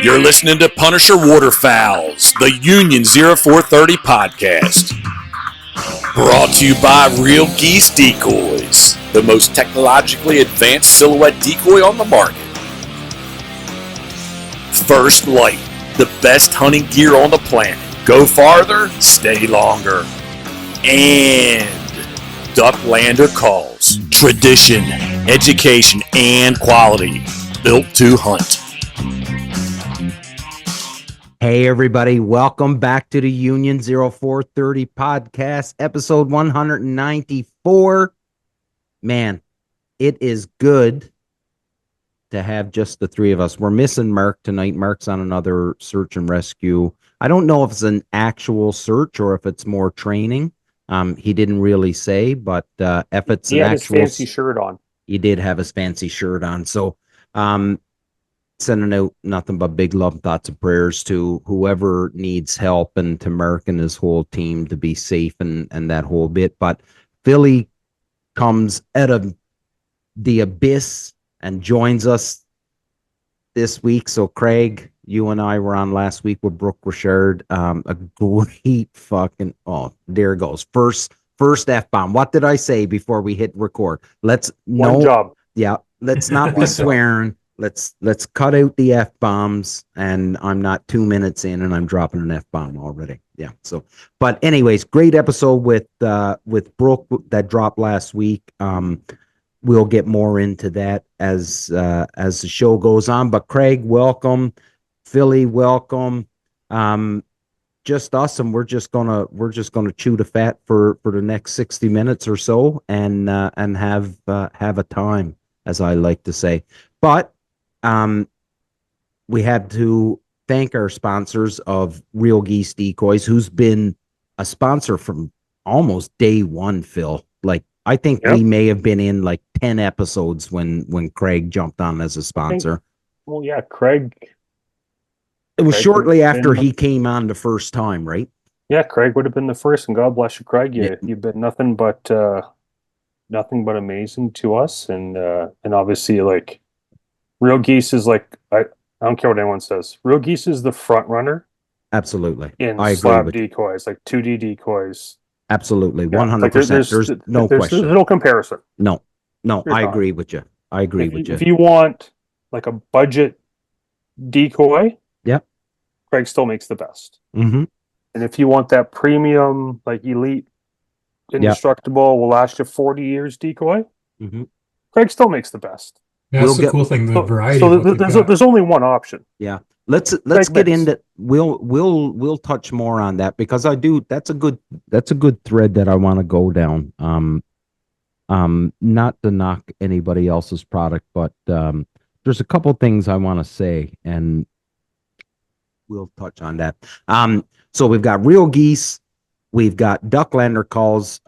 You're listening to Punisher Waterfowls, the Union 0430 podcast. Brought to you by Real Geese Decoys, the most technologically advanced silhouette decoy on the market. First Light, the best hunting gear on the planet. Go farther, stay longer. And Ducklander Calls, tradition, education, and quality, built to hunt. Hey everybody, welcome back to the Union 0430 podcast, episode 194. Man, it is good to have just the three of us. We're missing Mark tonight. Mark's on another search and rescue. I don't know if it's an actual search or if it's more training. He didn't really say, but if it's an actual, his fancy shirt on. He did have his fancy shirt on. So, sending out nothing but big love, thoughts, and prayers to whoever needs help, and to Mark and his whole team to be safe and that whole bit. But Philly comes out of the abyss and joins us this week. So Craig, you and I were on last week with Brooke Richard. A great fucking, oh, there it goes. First F-bomb. What did I say before we hit record? Let's not be swearing. Let's cut out the F-bombs, and I'm not 2 minutes in and I'm dropping an F-bomb already. Yeah. So, but anyways, great episode with Brooke that dropped last week. We'll get more into that as the show goes on. But Craig, welcome. Philly, welcome. Just us, and we're just gonna chew the fat for the next 60 minutes or so, and have a time, as I like to say. But we had to thank our sponsors of Real Geese Decoys, who's been a sponsor from almost day one, Phil. Like, I think we may have been in like 10 episodes when Craig jumped on as a sponsor. Craig. It was shortly after he came on the first time, right? Yeah, Craig would have been the first, and God bless you, Craig. You've been nothing but amazing to us, and obviously, like, Real Geese is like, I don't care what anyone says. Real Geese is the front runner. Absolutely. In I slab agree with decoys, like 2D decoys. Absolutely. 100%. Like there's no question. There's no comparison. No, I agree with you. If you want like a budget decoy, Craig still makes the best. Mm-hmm. And if you want that premium, like elite, indestructible, will last you 40 years decoy, Craig still makes the best. Yeah, that's the cool thing, the variety. So there's only one option. Yeah. Let's get into, we'll touch more on that, because that's a good thread that I want to go down. Not to knock anybody else's product, but there's a couple things I want to say, and we'll touch on that. So we've got Real Geese, we've got Ducklander Calls.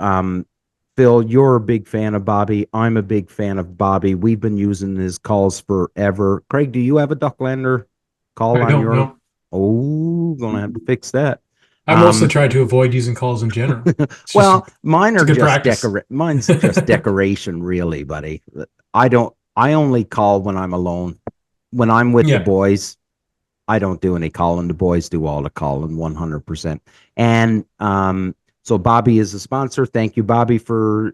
Phil, you're a big fan of Bobby. I'm a big fan of Bobby. We've been using his calls forever. Craig, do you have a Ducklander call on your? No. Oh, gonna have to fix that. I mostly try to avoid using calls in general. Well, mine are just mine's just decoration, really, buddy. I only call when I'm alone. When I'm with the boys, I don't do any calling. The boys do all the calling, 100%. And so Bobby is a sponsor. Thank you, Bobby, for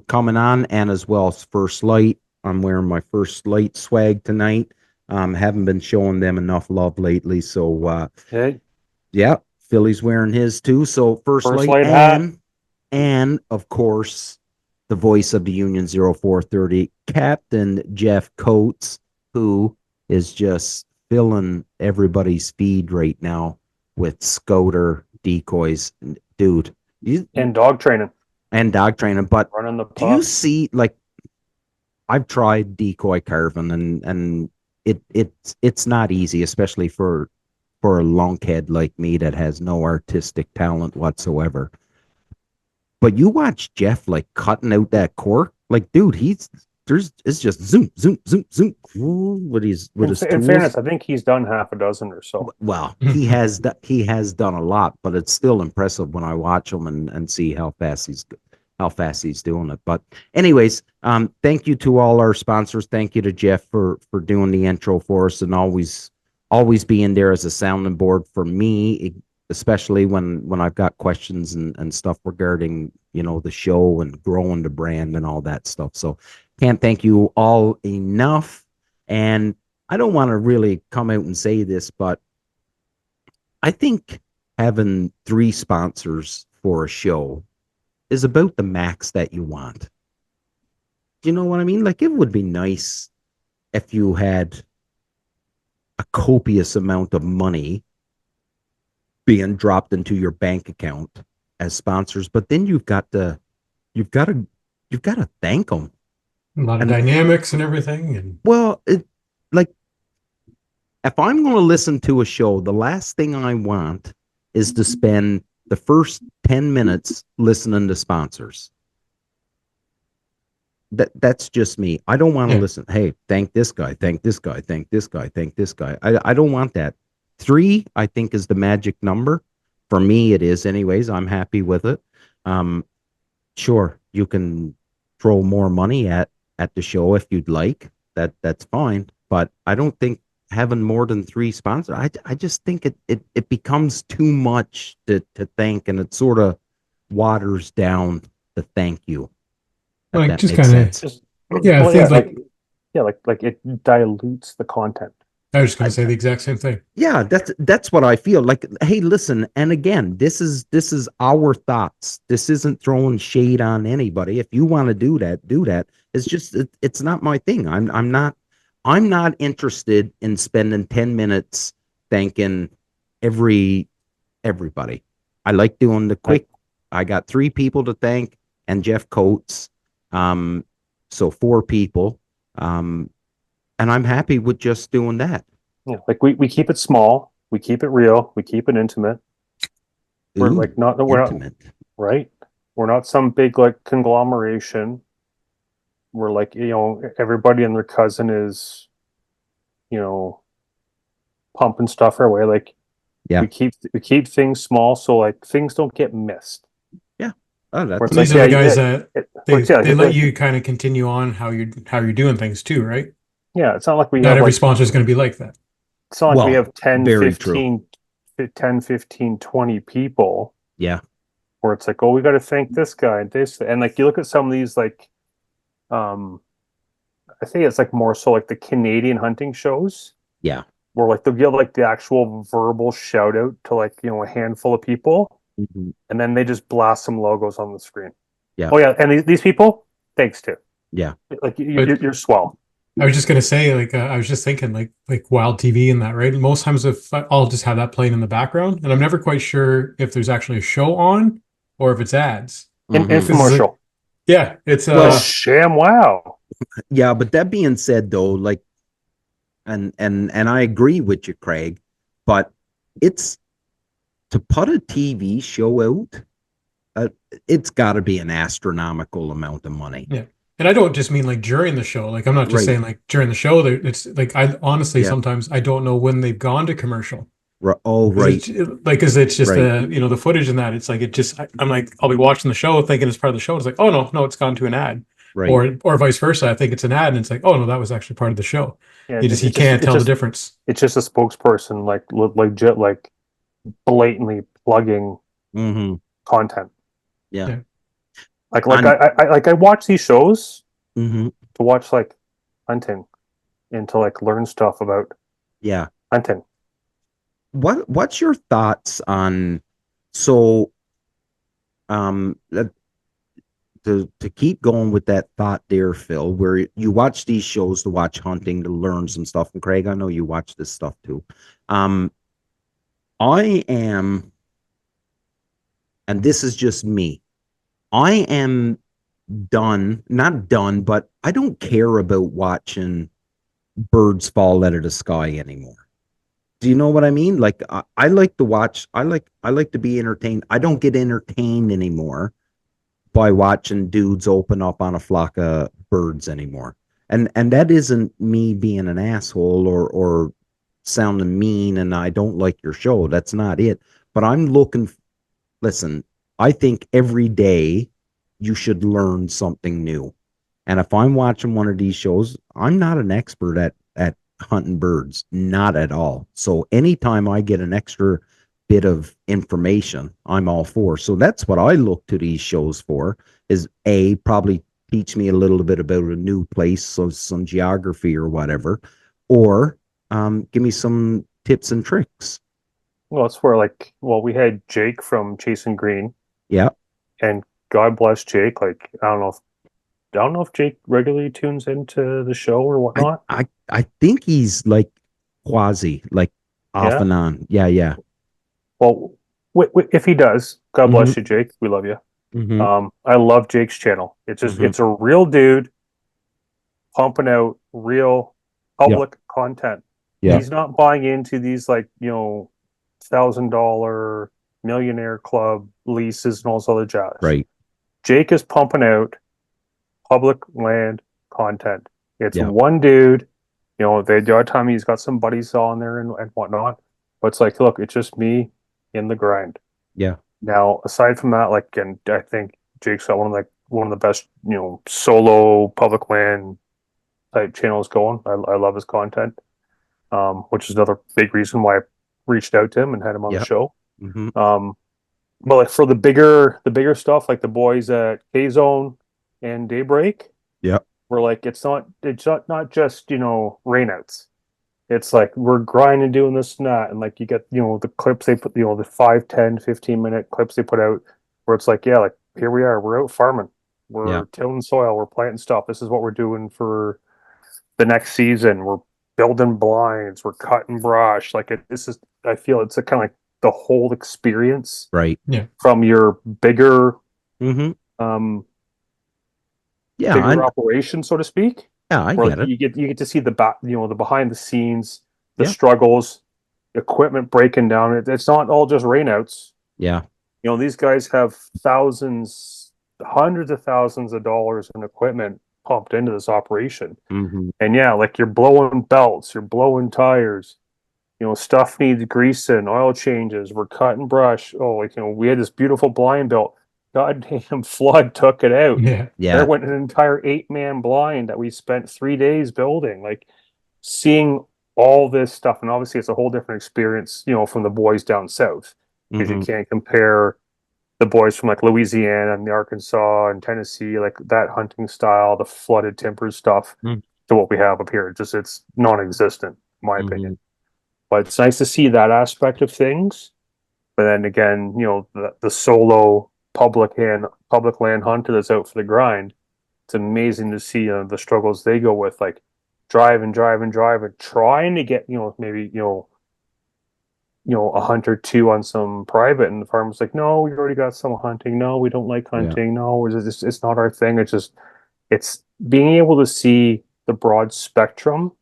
coming on, and as well as First Light. I'm wearing my First Light swag tonight. Haven't been showing them enough love lately. So Philly's wearing his too. So First Light and of course the voice of the Union 0430, Captain Jeff Coates, who is just filling everybody's feed right now with Scoter decoys. Dude, and dog training, but running the do you see, like, I've tried decoy carving, and it's not easy, especially for a lunkhead like me that has no artistic talent whatsoever. But you watch Jeff, like, cutting out that cork, like, dude, it's just zoom with his tools. In fairness, I think he's done half a dozen or so. Well, he has done a lot, but it's still impressive when I watch him and see how fast he's doing it. But anyways, thank you to all our sponsors. Thank you to Jeff for doing the intro for us, and always always being there as a sounding board for me, especially when I've got questions and stuff regarding, the show and growing the brand and all that stuff. So can't thank you all enough. And I don't want to really come out and say this, but I think having 3 sponsors for a show is about the max that you want. Do you know what I mean? Like, it would be nice if you had a copious amount of money being dropped into your bank account as sponsors, but then you've got to thank them. A lot of dynamics and everything. And well, if I'm going to listen to a show, the last thing I want is to spend the first 10 minutes listening to sponsors. That's just me. I don't want to listen. Hey, thank this guy, thank this guy, thank this guy, thank this guy. I don't want that. 3, I think, is the magic number. For me, it is anyways. I'm happy with it. Sure, you can throw more money at the show if you'd like. That's fine. But I don't think having more than 3 sponsors, I just think it becomes too much to thank, and it sort of waters down the thank you. Like, just kind of, yeah, well, things like it dilutes the content. I was just going to say the exact same thing. Yeah, that's what I feel like. Hey, listen, and again, this is our thoughts. This isn't throwing shade on anybody. If you want to do that, do that. It's just it's not my thing. I'm not interested in spending 10 minutes thanking everybody. I like doing the quick. I got 3 people to thank and Jeff Coates. So 4 people. And I'm happy with just doing that. Yeah, like we keep it small, we keep it real, we keep it intimate. We're like we're intimate. Not right. We're not some big like conglomeration. We're like, everybody and their cousin is, pumping stuff our way. Like, we keep things small, so like things don't get missed. Yeah. Oh, that's these are the guys that they let you kind of continue on how you're doing things too, right? Yeah, it's not like not every sponsor is going to be like that. It's not like we have 10, 15, 20 people. Yeah. Where it's like, oh, we got to thank this guy and this. And like, you look at some of these, like, I think it's like more so like the Canadian hunting shows. Yeah. Where like they'll give like the actual verbal shout out to like, a handful of people. Mm-hmm. And then they just blast some logos on the screen. Yeah. Oh, yeah. And these people, thanks to. Yeah. Like, you're swell. I was just gonna say, like, I was just thinking, like Wild TV and that, right? Most times, if I'll just have that playing in the background, and I'm never quite sure if there's actually a show on or if it's ads. Infomercial. Yeah, it's sham wow. Yeah, but that being said, though, like, and I agree with you, Craig, but it's to put a TV show out. It's got to be an astronomical amount of money. Yeah. And I don't just mean like during the show. Like, I'm not just saying like during the show. It's like, I honestly sometimes I don't know when they've gone to commercial. Oh, right. Because it's just the footage and that. It's like I'm like, I'll be watching the show thinking it's part of the show. It's like, oh no, it's gone to an ad. Right. Or vice versa. I think it's an ad and it's like, oh no, that was actually part of the show. Yeah, you can't tell the difference. It's just a spokesperson like legit, like blatantly plugging content. Yeah. Like I watch these shows to watch like hunting and to like learn stuff about hunting. What's your thoughts on to keep going with that thought there, Phil, where you watch these shows to watch hunting, to learn some stuff, and Craig, I know you watch this stuff too. I am, and this is just me, I am not done, but I don't care about watching birds fall out of the sky anymore. Do you know what I mean? Like, I like to watch, I like to be entertained. I don't get entertained anymore by watching dudes open up on a flock of birds anymore. And that isn't me being an asshole or sounding mean and I don't like your show. That's not it. But listen, I think every day you should learn something new. And if I'm watching one of these shows, I'm not an expert at hunting birds, not at all. So anytime I get an extra bit of information, I'm all for. So that's what I look to these shows for, is probably teach me a little bit about a new place, so some geography or whatever, or give me some tips and tricks. Well, it's where we had Jake from Chasing Green, Yeah. and God bless Jake. Like, I don't know if Jake regularly tunes into the show or whatnot. I think he's like quasi, like off Yeah. and on. Yeah. Well, if he does, God bless you, Jake. We love you. I love Jake's channel. It's just it's a real dude pumping out real public content. Yeah. He's not buying into these $1,000 millionaire club leases and all this other jazz. Right. Jake is pumping out public land content. It's Yeah. one dude. The odd time he's got some buddies on there and whatnot. But it's like, look, it's just me in the grind. Yeah. Now, aside from that, and I think Jake's got one of the best, solo public land type channels going. I love his content, which is another big reason why I reached out to him and had him on the show. But like for the bigger stuff, like the boys at K Zone and Daybreak, we're like, it's not just rainouts. It's like we're grinding, doing this and that, and like you get the clips they put, the 5, 10, 15-minute clips they put out, where it's like, yeah, like here we are, we're out farming, we're tilling soil, we're planting stuff. This is what we're doing for the next season. We're building blinds, we're cutting brush. Like this is, I feel it's a kind of like the whole experience, right? Yeah, from your bigger, bigger operation, so to speak. Yeah, I get it. You get to see the the behind the scenes, the struggles, equipment breaking down. It's not all just rainouts. Yeah. These guys have hundreds of thousands of dollars in equipment pumped into this operation. And yeah, like you're blowing belts, you're blowing tires, stuff needs greasing, oil changes, we're cutting brush. Oh, we had this beautiful blind built. Goddamn flood took it out. Yeah. There went an entire 8-man blind that we spent 3 days building. Like seeing all this stuff, and obviously it's a whole different experience, from the boys down south, because you can't compare the boys from like Louisiana and the Arkansas and Tennessee, like that hunting style, the flooded timber stuff, to what we have up here. It's non-existent, in my opinion. But it's nice to see that aspect of things. But then again, the solo public land hunter that's out for the grind, it's amazing to see the struggles they go with, like driving, trying to get maybe a hunt or two on some private, and the farmer's like, no, we've already got some hunting, no, we don't like hunting, no, it's not our thing. It's being able to see the broad spectrum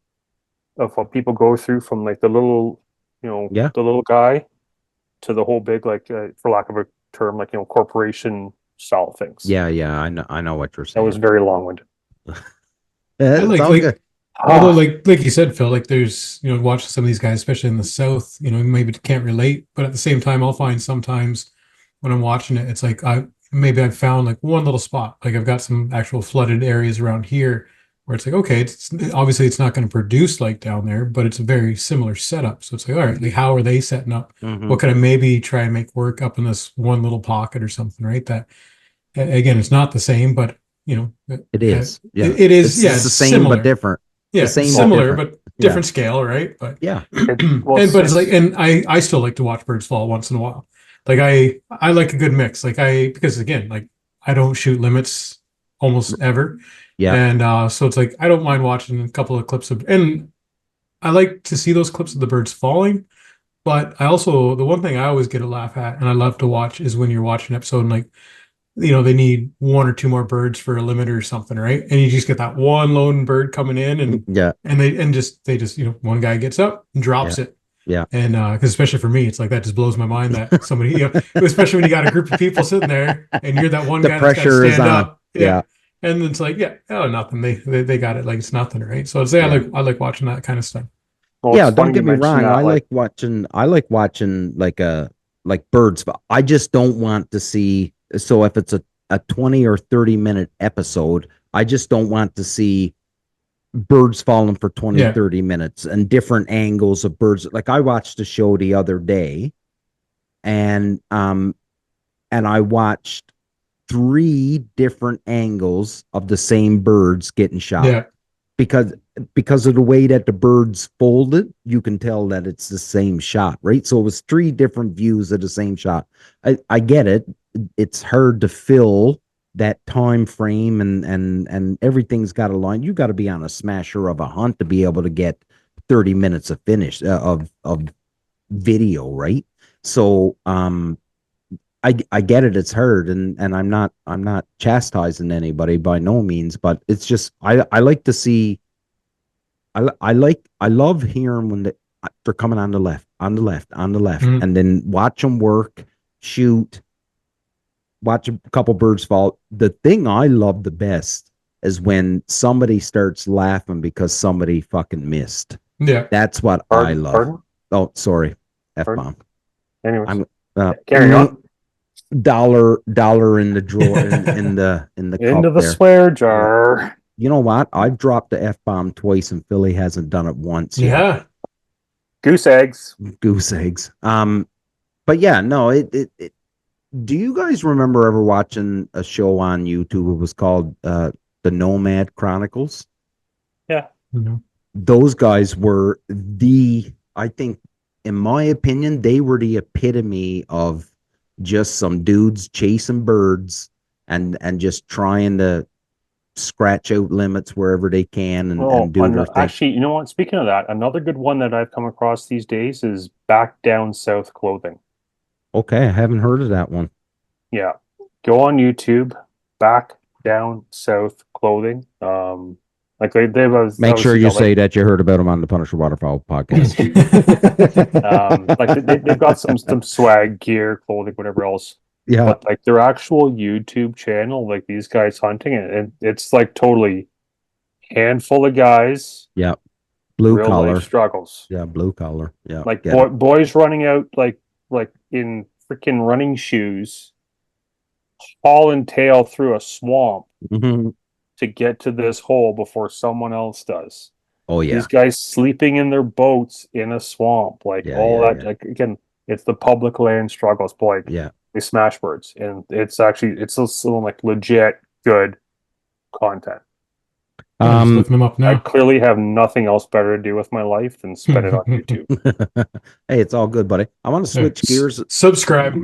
of what people go through, from like the little the little guy to the whole big, like for lack of a term, like corporation style things. Yeah, I know what you're saying. That was very long-winded. Although like you said, Phil, like there's watch some of these guys, especially in the south, maybe can't relate, but at the same time I'll find sometimes when I'm watching it, it's like I've found like one little spot, like I've got some actual flooded areas around here where it's like, okay, it's obviously it's not going to produce like down there, but it's a very similar setup. So it's like, all right, like how are they setting up? What can I maybe try and make work up in this one little pocket or something, right? That again, it's not the same, but it is. It is. It's the same similar. But different. Yeah, the same similar but different scale, right? But yeah, but it's like, and I still like to watch birds fall once in a while. Like I like a good mix. Like because again, like I don't shoot limits almost ever. Yeah. And so it's like I don't mind watching a couple of clips and I like to see those clips of the birds falling. But I also, the one thing I always get a laugh at and I love to watch is when you're watching an episode and like, they need 1 or 2 more birds for a limit or something, right? And you just get that one lone bird coming in and they just one guy gets up and drops it. Yeah. And because especially for me, it's like that just blows my mind that somebody, especially when you got a group of people sitting there and you're that one guy that's got to stand up. Yeah. And it's like, nothing. They got it like it's nothing, right? So I'd say I like watching that kind of stuff. Well, don't get me wrong. I like watching like birds, but I just don't want to see. So if it's a 20 or 30 minute episode, I just don't want to see birds falling for 20, Yeah. 30 minutes and different angles of birds. Like I watched a show the other day and I watched 3 different angles of the same birds getting shot. Yeah. Because of the way that the birds folded, you can tell that it's the same shot, right? So it was 3 different views of the same shot. I get it. It's hard to fill that time frame and everything's got a line. You got to be on a smasher of a hunt to be able to get 30 minutes of finish of video, right? So I get it, it's hard, and I'm not chastising anybody by no means, but it's just I like to see I love hearing when they're coming on the left, Mhm. and then watch them work, shoot, watch a couple birds fall. The thing I love the best is when somebody starts laughing because somebody fucking missed. Yeah. That's what I love. Pardon? Oh, sorry, F-bomb. Anyways, I'm carry on. dollar in the drawer in the Into cup the there. swear jar. You know what? I've dropped the F-bomb twice and Philly hasn't done it once yet. Yeah. Goose eggs. Goose eggs. But yeah, no, it do you guys remember ever watching a show on YouTube? It was called The Nomad Chronicles. Yeah. Mhm. Those guys were I think, in my opinion, they were the epitome of just some dudes chasing birds and just trying to scratch out limits wherever they can and do their thing. Actually, you know what? Speaking of that, another good one that I've come across these days is Back Down South Clothing. Okay, I haven't heard of that one. Yeah. Go on YouTube, Back Down South Clothing. Like they was Make sure obviously you got, say that you heard about them on the Punisher Waterfowl podcast. like they've got some swag gear, clothing, whatever else. Yeah, But like their actual YouTube channel, like these guys hunting it, and it's like totally handful of guys, yeah, blue real collar. life struggles. Yeah, blue collar. Yeah, Like get it. boys running out like in freaking running shoes, haul and tail through a swamp Mhm. to get to this hole before someone else does. Oh yeah, These guys sleeping in their boats in a swamp, like Yeah, all yeah, that. yeah. Like again, it's the public land struggles, but like yeah. they smash birds, and it's some like legit good content. Yeah, just looking them up I now. clearly have nothing else better to do with my life than spend it on YouTube. Hey, it's all good, buddy. I want to switch gears. Subscribe.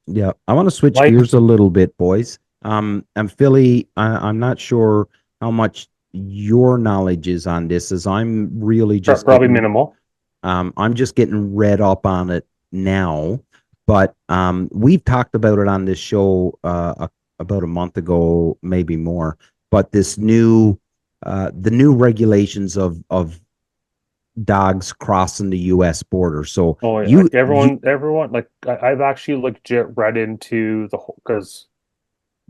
Yeah, I want to switch Like- gears a little bit, boys. And Philly, I'm not sure how much your knowledge is on this, as I'm really just Probably getting, minimal. I'm just getting read up on it now. But we've talked about it on this show about a month ago, maybe more. But this new, the new regulations of dogs crossing the U.S. border. So Oh yeah, you, like everyone like I've actually legit read into the whole because.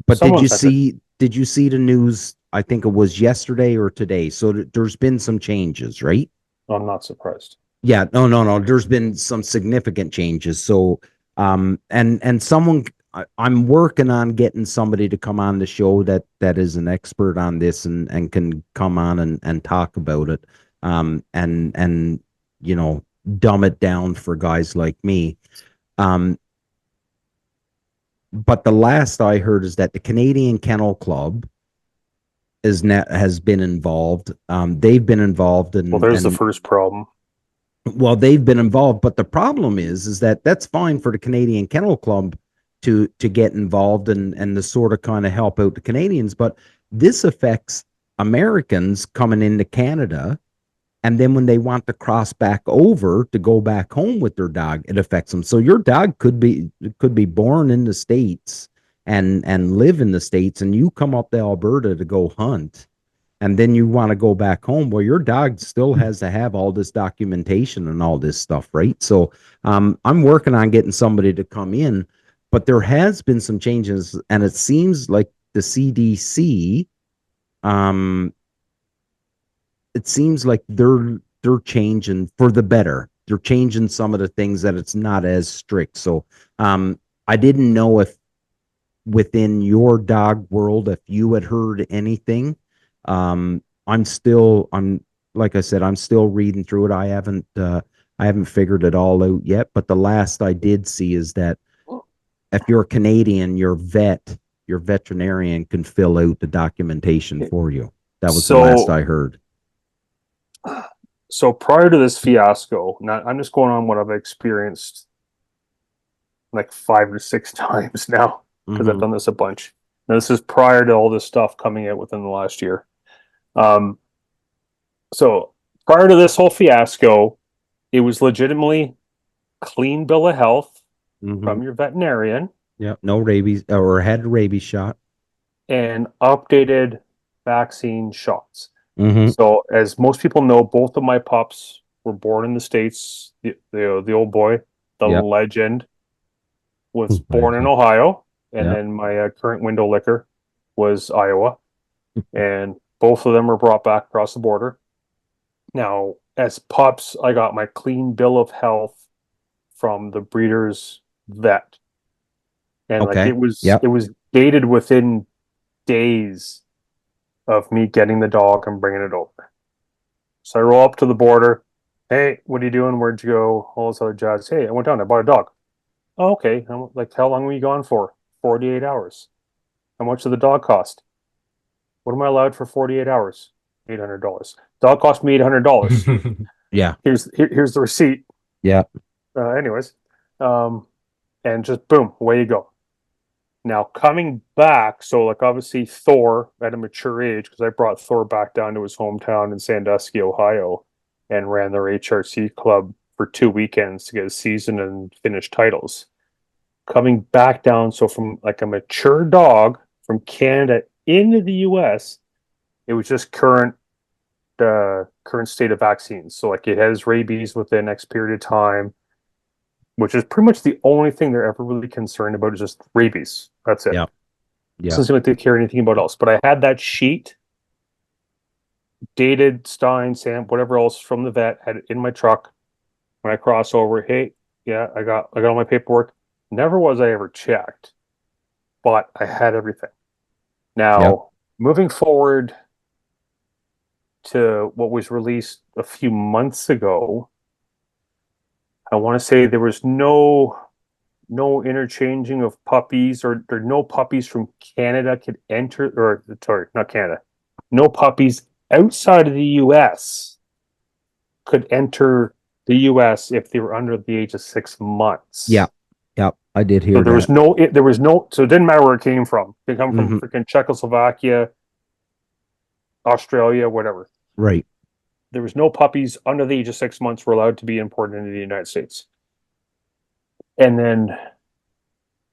but Someone sent it. did you see the news? I think it was yesterday or today. So there's been some changes, right? I'm not surprised. Yeah, no. There's been some significant changes. So, and someone, I'm working on getting somebody to come on the show that is an expert on this and can come on and talk about it. And dumb it down for guys like me. But the last I heard is that the Canadian Kennel Club has been involved. They've been involved in. Well, there's the first problem. Well, they've been involved, but the problem is that that's fine for the Canadian Kennel Club to get involved and to sort of kind of help out the Canadians, but this affects Americans coming into Canada, and then when they want to cross back over to go back home with their dog, it affects them. So your dog could be born in the States and live in the States, and you come up to Alberta to go hunt, and then you want to go back home. Well, your dog still has to have all this documentation and all this stuff, right? So I'm working on getting somebody to come in, but there has been some changes, and it seems like the CDC, it seems like they're changing for the better. They're changing some of the things that it's not as strict. So I didn't know if within your dog world, if you had heard anything I'm like I said, I'm still reading through it. I haven't figured it all out yet, but the last I did see is that if you're Canadian, your veterinarian can fill out the documentation for you. That was the last I heard. So prior to this fiasco, I'm just going on what I've experienced like 5 or 6 times now, because I've done this a bunch. Now, this is prior to all this stuff coming out within the last year. So prior to this whole fiasco, it was legitimately clean bill of health from your veterinarian. Yeah, no rabies or had a rabies shot. And updated vaccine shots. So as most people know, both of my pups were born in the States. The old boy, the legend, was born in Ohio. And then my current window licker was Iowa. And both of them were brought back across the border. Now, as pups, I got my clean bill of health from the breeder's vet. And like it was dated within days of me getting the dog and bringing it over. So I roll up to the border. Hey, what are you doing? Where'd you go? All this other jazz. Hey, I went down. I bought a dog. Oh, okay. I'm like, how long were you gone for? 48 hours. How much did the dog cost? What am I allowed for 48 hours? $800. Dog cost me $800. Yeah. Here's the receipt. Yeah. Anyways, and just boom, away you go. Now coming back, so like obviously Thor at a mature age, because I brought Thor back down to his hometown in Sandusky, Ohio, and ran their HRC club for 2 weekends to get a season and finish titles. Coming back down, so from like a mature dog from Canada into the US, it was just current state of vaccines. So like it has rabies within X period of time, which is pretty much the only thing they're ever really concerned about, is just rabies. That's it. Yeah. Doesn't seem like they care anything about else. But I had that sheet, dated Stein, Sam, whatever else from the vet, had it in my truck. When I cross over, hey, yeah, I got all my paperwork. Never was I ever checked, but I had everything. Now, moving forward to what was released a few months ago, I want to say there was no interchanging of puppies, or no puppies from Canada could enter, or sorry, not Canada. No puppies outside of the US could enter the US if they were under the age of 6 months. Yeah. Yeah. I did hear so there that. was no, so it didn't matter where it came from. It could come from freaking Czechoslovakia, Australia, whatever. Right. There was no puppies under the age of 6 months were allowed to be imported into the United States. And then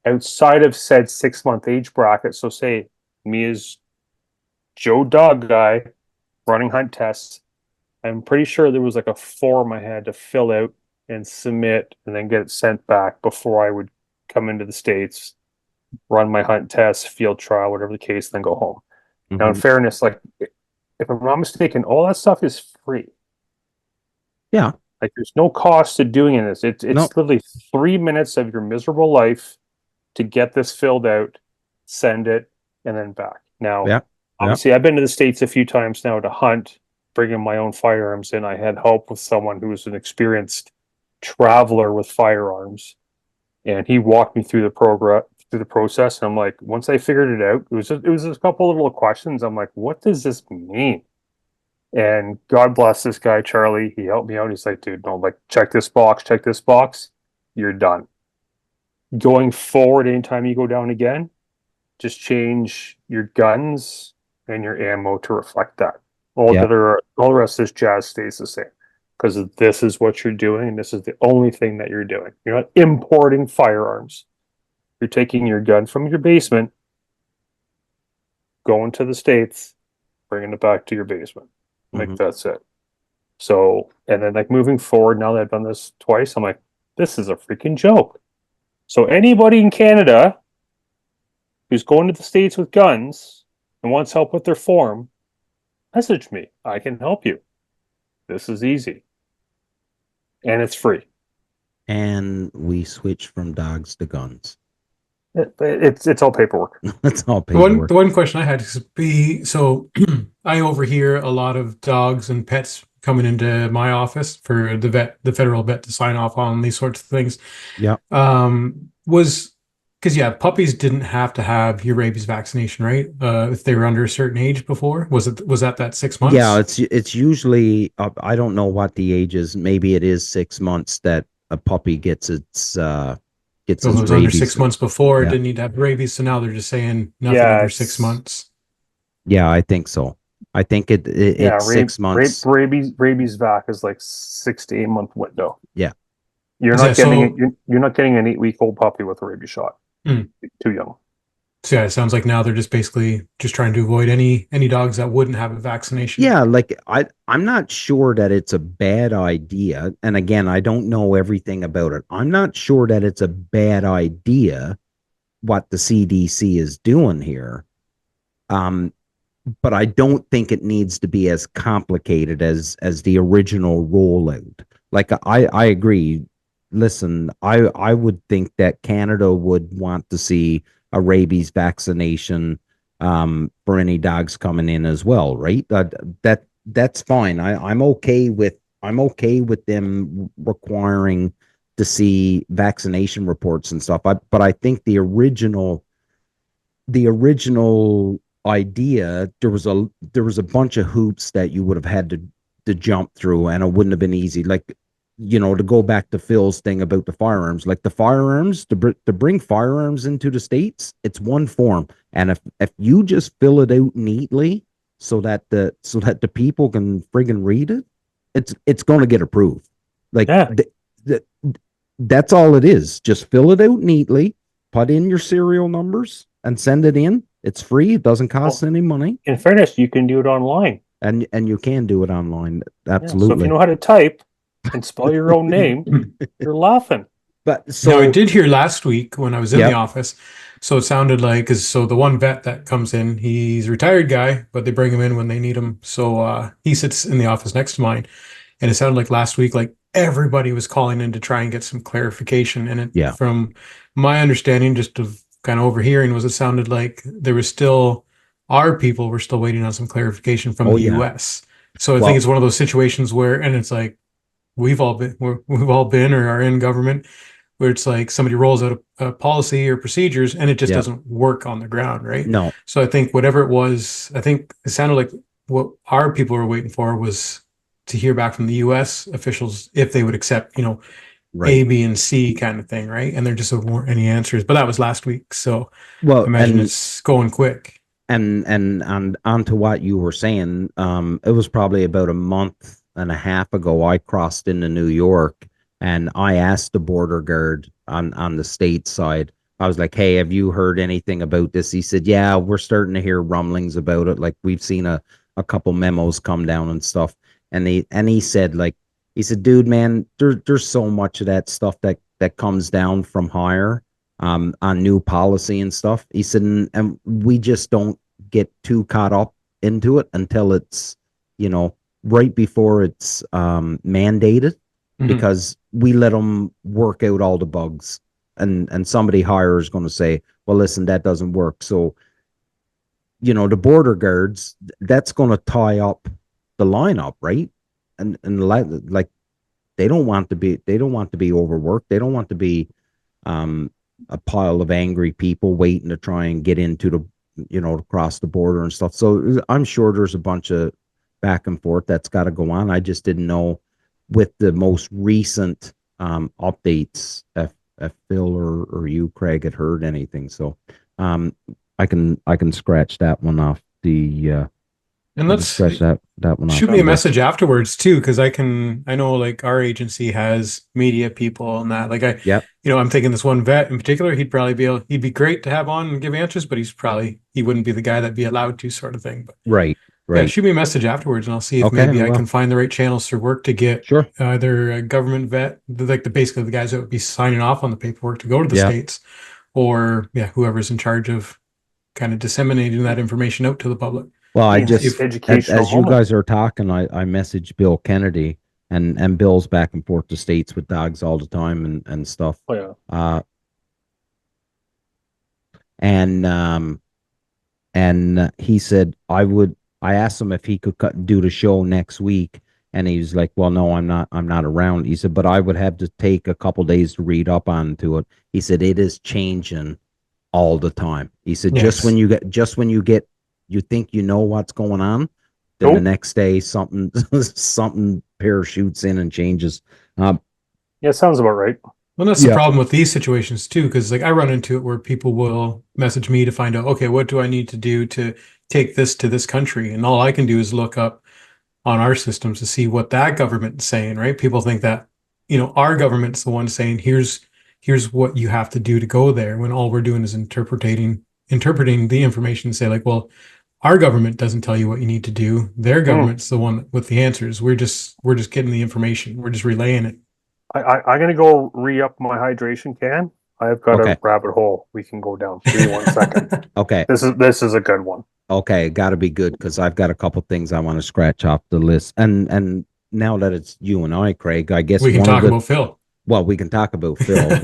outside of said 6-month age bracket, so say me as Joe Dog guy running hunt tests, I'm pretty sure there was like a form I had to fill out and submit and then get it sent back before I would come into the States, run my hunt test, field trial, whatever the case, then go home. Now, in fairness, like if I'm not mistaken, all that stuff is free. Yeah. Like there's no cost to doing this. It's literally 3 minutes of your miserable life to get this filled out, send it, and then back. Now, obviously, I've been to the States a few times now to hunt, bringing my own firearms in. I had help with someone who was an experienced traveler with firearms, and he walked me through the process. And I'm like, once I figured it out, it was just a couple of little questions. I'm like, what does this mean? And God bless this guy, Charlie. He helped me out. He's like, dude, no, like, check this box, you're done. Going forward, anytime you go down again, just change your guns and your ammo to reflect that. All the rest of this jazz stays the same, because this is what you're doing, and this is the only thing that you're doing. You're not importing firearms. You're taking your gun from your basement, going to the States, bringing it back to your basement. Like, that's it. So, and then like moving forward, now that I've done this twice, I'm like, this is a freaking joke. So anybody in Canada who's going to the States with guns and wants help with their form, message me. I can help you. This is easy. And it's free. And we switch from dogs to guns. It's all paperwork. That's all The one, paperwork. the one question I had is so I overhear a lot of dogs and pets coming into my office for the federal vet to sign off on these sorts of things. Yeah. Was because puppies didn't have to have your rabies vaccination, right? If they were under a certain age before, was that 6 months? Yeah, it's usually I don't know what the age is. Maybe it is 6 months that a puppy gets its So if it was under rabies. 6 months before, it Yeah. didn't need to have rabies. So now they're just saying nothing Yeah, under it's- 6 months. Yeah, I think so. I think it's 6 months. Rabies vac is like 6 to 8 month window. Yeah. You're Is not that getting so- it. You're not getting an 8-week-old puppy with a rabies shot. Mm. Too young. So it sounds like now they're just basically just trying to avoid any dogs that wouldn't have a vaccination. Yeah, like I'm not sure that it's a bad idea. And again, I don't know everything about it. I'm not sure that it's a bad idea what the CDC is doing here. But I don't think it needs to be as complicated as the original rollout. Like I agree. Listen, I would think that Canada would want to see a rabies vaccination for any dogs coming in as well, right? That's fine. I'm okay with them requiring to see vaccination reports and stuff. But I think the original idea, there was a bunch of hoops that you would have had to jump through, and it wouldn't have been easy. Like, to go back to Phil's thing about the firearms, like the firearms to bring firearms into the States, it's one form, and if you just fill it out neatly so that the people can friggin' read it, it's going to get approved. Like, Yeah. that's all it is. Just fill it out neatly, put in your serial numbers, and send it in. It's free. It doesn't cost any money. In fairness, you can do it online. And you can do it online. Yeah, Absolutely. so if you know how to type and spell your own name, you're laughing. But So I did hear last week when I was in the office. So it sounded like so the one vet that comes in, he's a retired guy, but they bring him in when they need him. So he sits in the office next to mine, and it sounded like last week, like everybody was calling in to try and get some clarification. And from my understanding, just of kind of overhearing, was it sounded like there was still our people were still waiting on some clarification from the U.S. So I think it's one of those situations where, and it's like we've all been or are in government, where it's like somebody rolls out a policy or procedures and it just doesn't work on the ground, right? No. So I think whatever it was, I think it sounded like what our people were waiting for was to hear back from the U.S. officials if they would accept, A, B, and C kind of thing, right? And there just weren't any answers. But that was last week, so I imagine it's going quick. And on to what you were saying, it was probably about a month and a half ago. I crossed into New York, and I asked the border guard on the state side. I was like, "Hey, have you heard anything about this?" He said, "Yeah, we're starting to hear rumblings about it. Like, we've seen a couple memos come down and stuff." And he said, dude, man, there's so much of that stuff that comes down from higher on new policy and stuff. He said, and we just don't get too caught up into it until it's, right before it's mandated, because we let them work out all the bugs, and somebody higher is going to say, well, listen, that doesn't work. So, the border guards, that's going to tie up the lineup, right? And like they don't want to be overworked. They don't want to be a pile of angry people waiting to try and get into the across the border and stuff. So I'm sure there's a bunch of back and forth that's got to go on. I just didn't know with the most recent updates if Phil or you, Craig, had heard anything. So I can scratch that one off the and let's scratch that one off. Shoot me a message afterwards too, because I know like our agency has media people and that. Like I'm thinking this one vet in particular, he'd be great to have on and give answers, but he wouldn't be the guy that'd be allowed to, sort of thing. But right. Yeah, shoot me a message afterwards, and I'll see if maybe I can find the right channels through work to get either a government vet, basically the guys that would be signing off on the paperwork to go to the States, or whoever's in charge of kind of disseminating that information out to the public. Well, I just, as you guys are talking, I messaged Bill Kennedy, and Bill's back and forth to States with dogs all the time and stuff. Oh, yeah. and he said I asked him if he could do the show next week, and he was like, well, no, I'm not around. He said, but I would have to take a couple days to read up onto it. He said it is changing all the time. He said, Yes. just when you think you know what's going on, then the next day something parachutes in and changes. Yeah, sounds about right. Well, that's the problem with these situations too, because like I run into it where people will message me to find out, okay, what do I need to do to take this to this country? And all I can do is look up on our systems to see what that government's saying, right? People think that, our government's the one saying, here's what you have to do to go there, when all we're doing is interpreting the information and say like, well, our government doesn't tell you what you need to do. Their government's the one with the answers. We're just getting the information. We're just relaying it. I'm gonna go re-up my hydration can. I've got a rabbit hole we can go down. Give me 1 second. Okay. This is a good one. Okay, got to be good because I've got a couple things I want to scratch off the list. And now that it's you and I, Craig, I guess we can talk about Phil. Well, we can talk about Phil,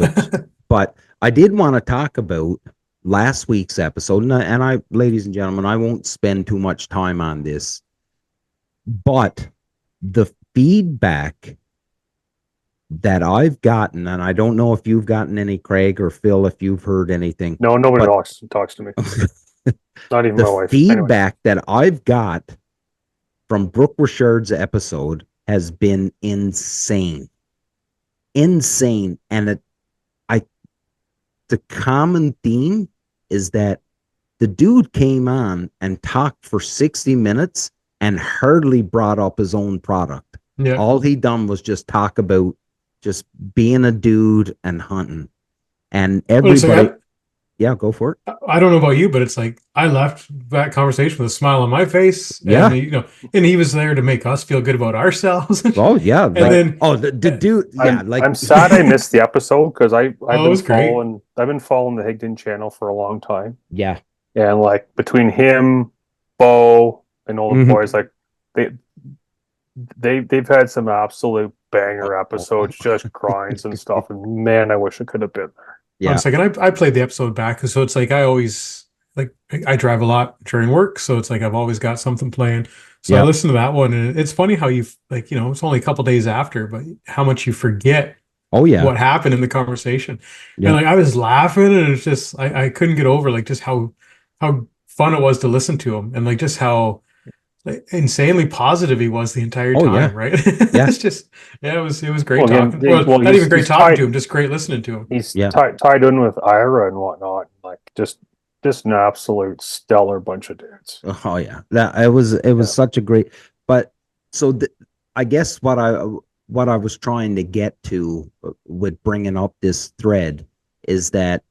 but I did want to talk about last week's episode, and I, ladies and gentlemen, I won't spend too much time on this, but the feedback that I've gotten, and I don't know if you've gotten any, Craig or Phil, if you've heard anything. No, nobody talks to me. Not even my wife. Feedback that I've got from Brooke Richard's episode has been insane. And the common theme is that the dude came on and talked for 60 minutes and hardly brought up his own product. Yeah. All he done was just talk about just being a dude and hunting. And everybody, yeah, go for it. I don't know about you, but it's like I left that conversation with a smile on my face. Yeah. And, and he was there to make us feel good about ourselves. Oh, yeah. And then the dude, yeah. I'm sad I missed the episode because I've been following the Higdon channel for a long time. Yeah. And like between him, Bo, and all the boys, like they've had some absolute banger episodes, just grinds and stuff. And man, I wish it could have been there. Yeah. 1 second. I played the episode back, so it's like I always I drive a lot during work, so it's like I've always got something playing. So I listened to that one, and it's funny how you it's only a couple days after, but how much you forget. Oh yeah, what happened in the conversation? Yeah. And like I was laughing, and it's just I couldn't get over like just how fun it was to listen to him, and like just how insanely positive he was the entire time, right? Yeah. It's just it was great talking. Not even great talking to him, just great listening to him. He's tied in with Ira and whatnot, like just an absolute stellar bunch of dudes. Oh yeah, it was such a great. But so I guess what I was trying to get to with bringing up this thread is that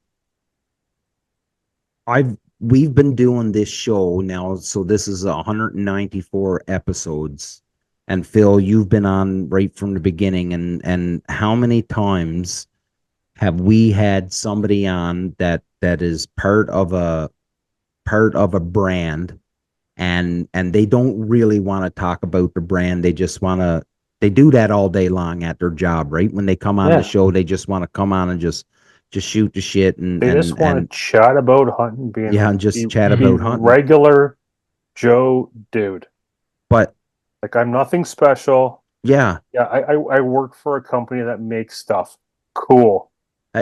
we've been doing this show now, so this is 194 episodes. And Phil, you've been on right from the beginning, and how many times have we had somebody on that is part of a brand, and they don't really want to talk about the brand. They just want to. They do that all day long at their job, right? When they come on the show, they just want to come on and just shoot the shit, and they just want to chat about hunting, chat about hunting. Regular Joe dude. But like I'm nothing special. Yeah. I work for a company that makes stuff. Cool.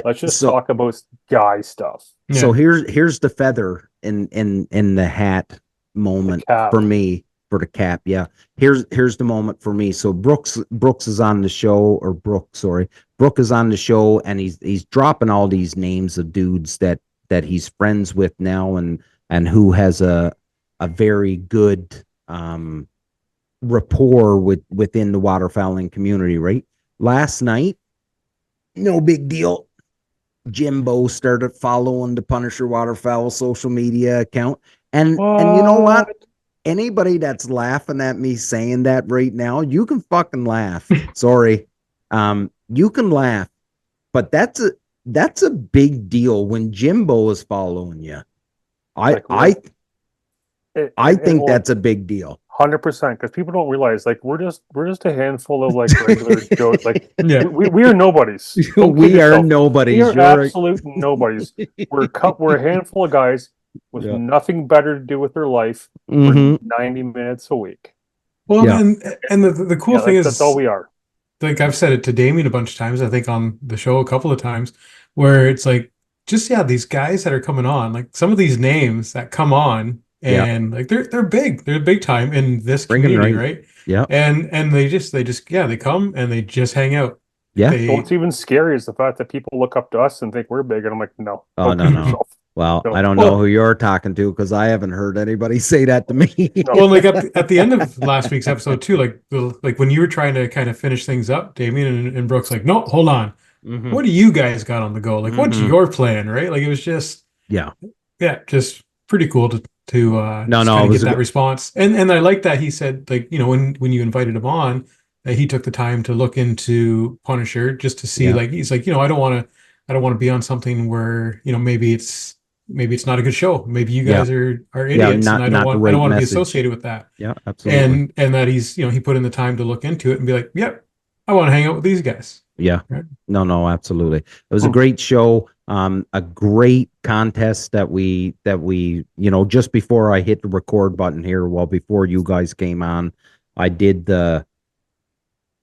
Let's just talk about guy stuff. Yeah. So here's the feather in the hat moment for me. For the cap, yeah. Here's the moment for me. So Brooks is on the show, or Brooke is on the show, and he's dropping all these names of dudes that he's friends with now, and who has a very good rapport within the waterfowling community, right? Last night, no big deal. Jimbo started following the Punisher Waterfowl social media account, and you know what? Anybody that's laughing at me saying that right now, you can fucking laugh. Sorry. You can laugh, but that's a big deal when Jimbo is following you. I think that's a big deal. 100%, because people don't realize, like, we're just a handful of like regular Joe. Like, Yeah. we are nobodies. Don't kid We are yourself. nobodies. We are You're absolute nobodies. We're a handful of guys with Yeah. nothing better to do with their life Mhm. for 90 minutes a week. Well, Yeah. and the cool Yeah, thing like, is, that's all we are. like I've said it to Damien a bunch of times, I think on the show a couple of times, where it's like, just these guys that are coming on, like some of these names that come on, Yeah. and like they're big time in this Bringing community, right. right? Yeah. And they just they come and they just hang out. Yeah. What's even scary is the fact that people look up to us and think we're big, and I'm like, no, Oh, don't no, kid no. yourself. Well, No. I don't know who you're talking to because I haven't heard anybody say that to me. Well, like at the end of last week's episode too, like when you were trying to kind of finish things up, Damien and Brooks, like, no, hold on. Mhm. What do you guys got on the go? Like, what's Mhm. your plan, right? Like, it was just, Yeah. just pretty cool to No, just no, kind it of was get a that good. response. And I like that he said, like, when you invited him on, that he took the time to look into Punisher just to see, Yeah. like, he's like, I don't want to be on something where, maybe it's not a good show. Maybe you Yeah. guys are Yeah. idiots, and Not the I right don't want to be message. associated with that. Yeah. Absolutely. And that he's, he put in the time to look into it and be like, yep, I want to hang out with these guys. Yeah. Right. No, absolutely. It was a great show. A great contest that we, just before I hit the record button here, well, before you guys came on, I did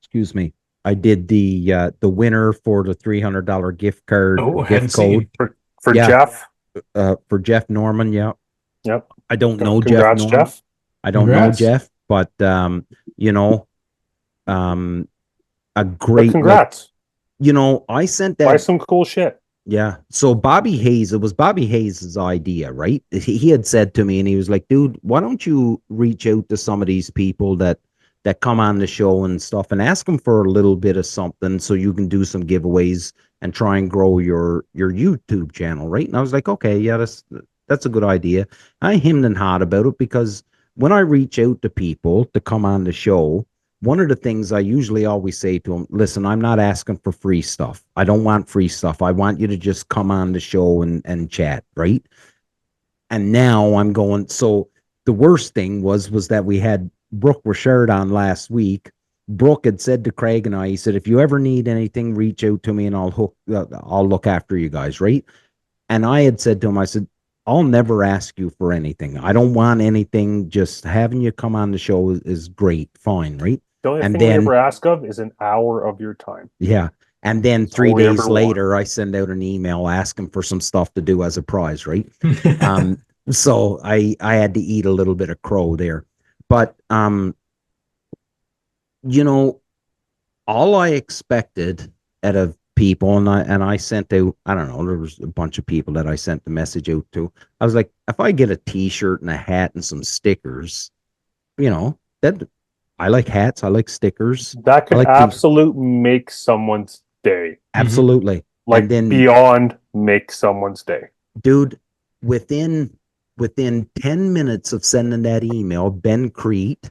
excuse me, I did the winner for the $300 gift Oh, I hadn't gift code. seen. For Yeah. Jeff. For Jeff Norman. Yeah. Yep. I don't know Jeff Congrats, Norman. Jeff. I don't know Congrats. Jeff, but you know, a But great congrats. I sent Buy that. some cool shit. Yeah. So Bobby Hayes, it was Bobby Hayes' idea, right? He had said to me, and he was like, dude, why don't you reach out to some of these people that come on the show and stuff and ask them for a little bit of something so you can do some giveaways and try and grow your YouTube channel, right? And I was like, okay, yeah, that's a good idea. I hemmed and hawed about it because when I reach out to people to come on the show, one of the things I usually always say to them, listen, I'm not asking for free stuff. I don't want free stuff. I want you to just come on the show and chat, right? And now I'm going, so the worst thing was that we had Brooke Richard on last week. Brooke had said to Craig and I, he said, if you ever need anything, reach out to me and I'll look after you guys, right? And I had said to him, I said, I'll never ask you for anything. I don't want anything. Just having you come on the show is great. Fine, right? The only And thing we then- ever ask of is an hour of your time. Yeah. And then That's 3 all we days ever later, I send out an email asking for some stuff to do as a prize, right? So I had to eat a little bit of crow there. But all I expected out of people, and I sent out, I don't know, there was a bunch of people that I sent the message out to. I was like, if I get a t-shirt and a hat and some stickers, that I like hats, I like stickers. That could I like absolutely make someone's day. Absolutely. Like, and then beyond make someone's day. dude, within 10 minutes of sending that email, Ben Crete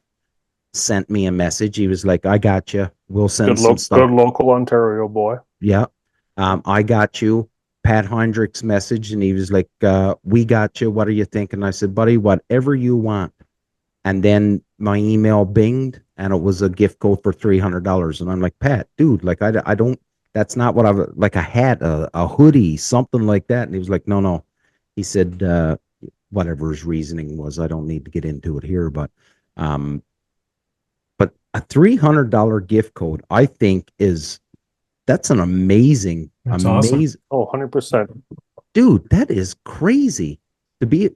sent me a message. He was like, I got you. We'll send some stuff. Good local Ontario boy. Yeah. I got you. Pat Heinrich's message, and he was like, we got you. What are you thinking? I said, buddy, whatever you want. And then my email binged, and it was a gift code for $300. And I'm like, Pat, dude, like, I don't, that's not what like a hat, a hoodie, something like that. And he was like, no. He said, whatever his reasoning was, I don't need to get into it here, but a $300 gift code, I think that's an amazing. Awesome. Oh, 100%. Dude, that is crazy to be at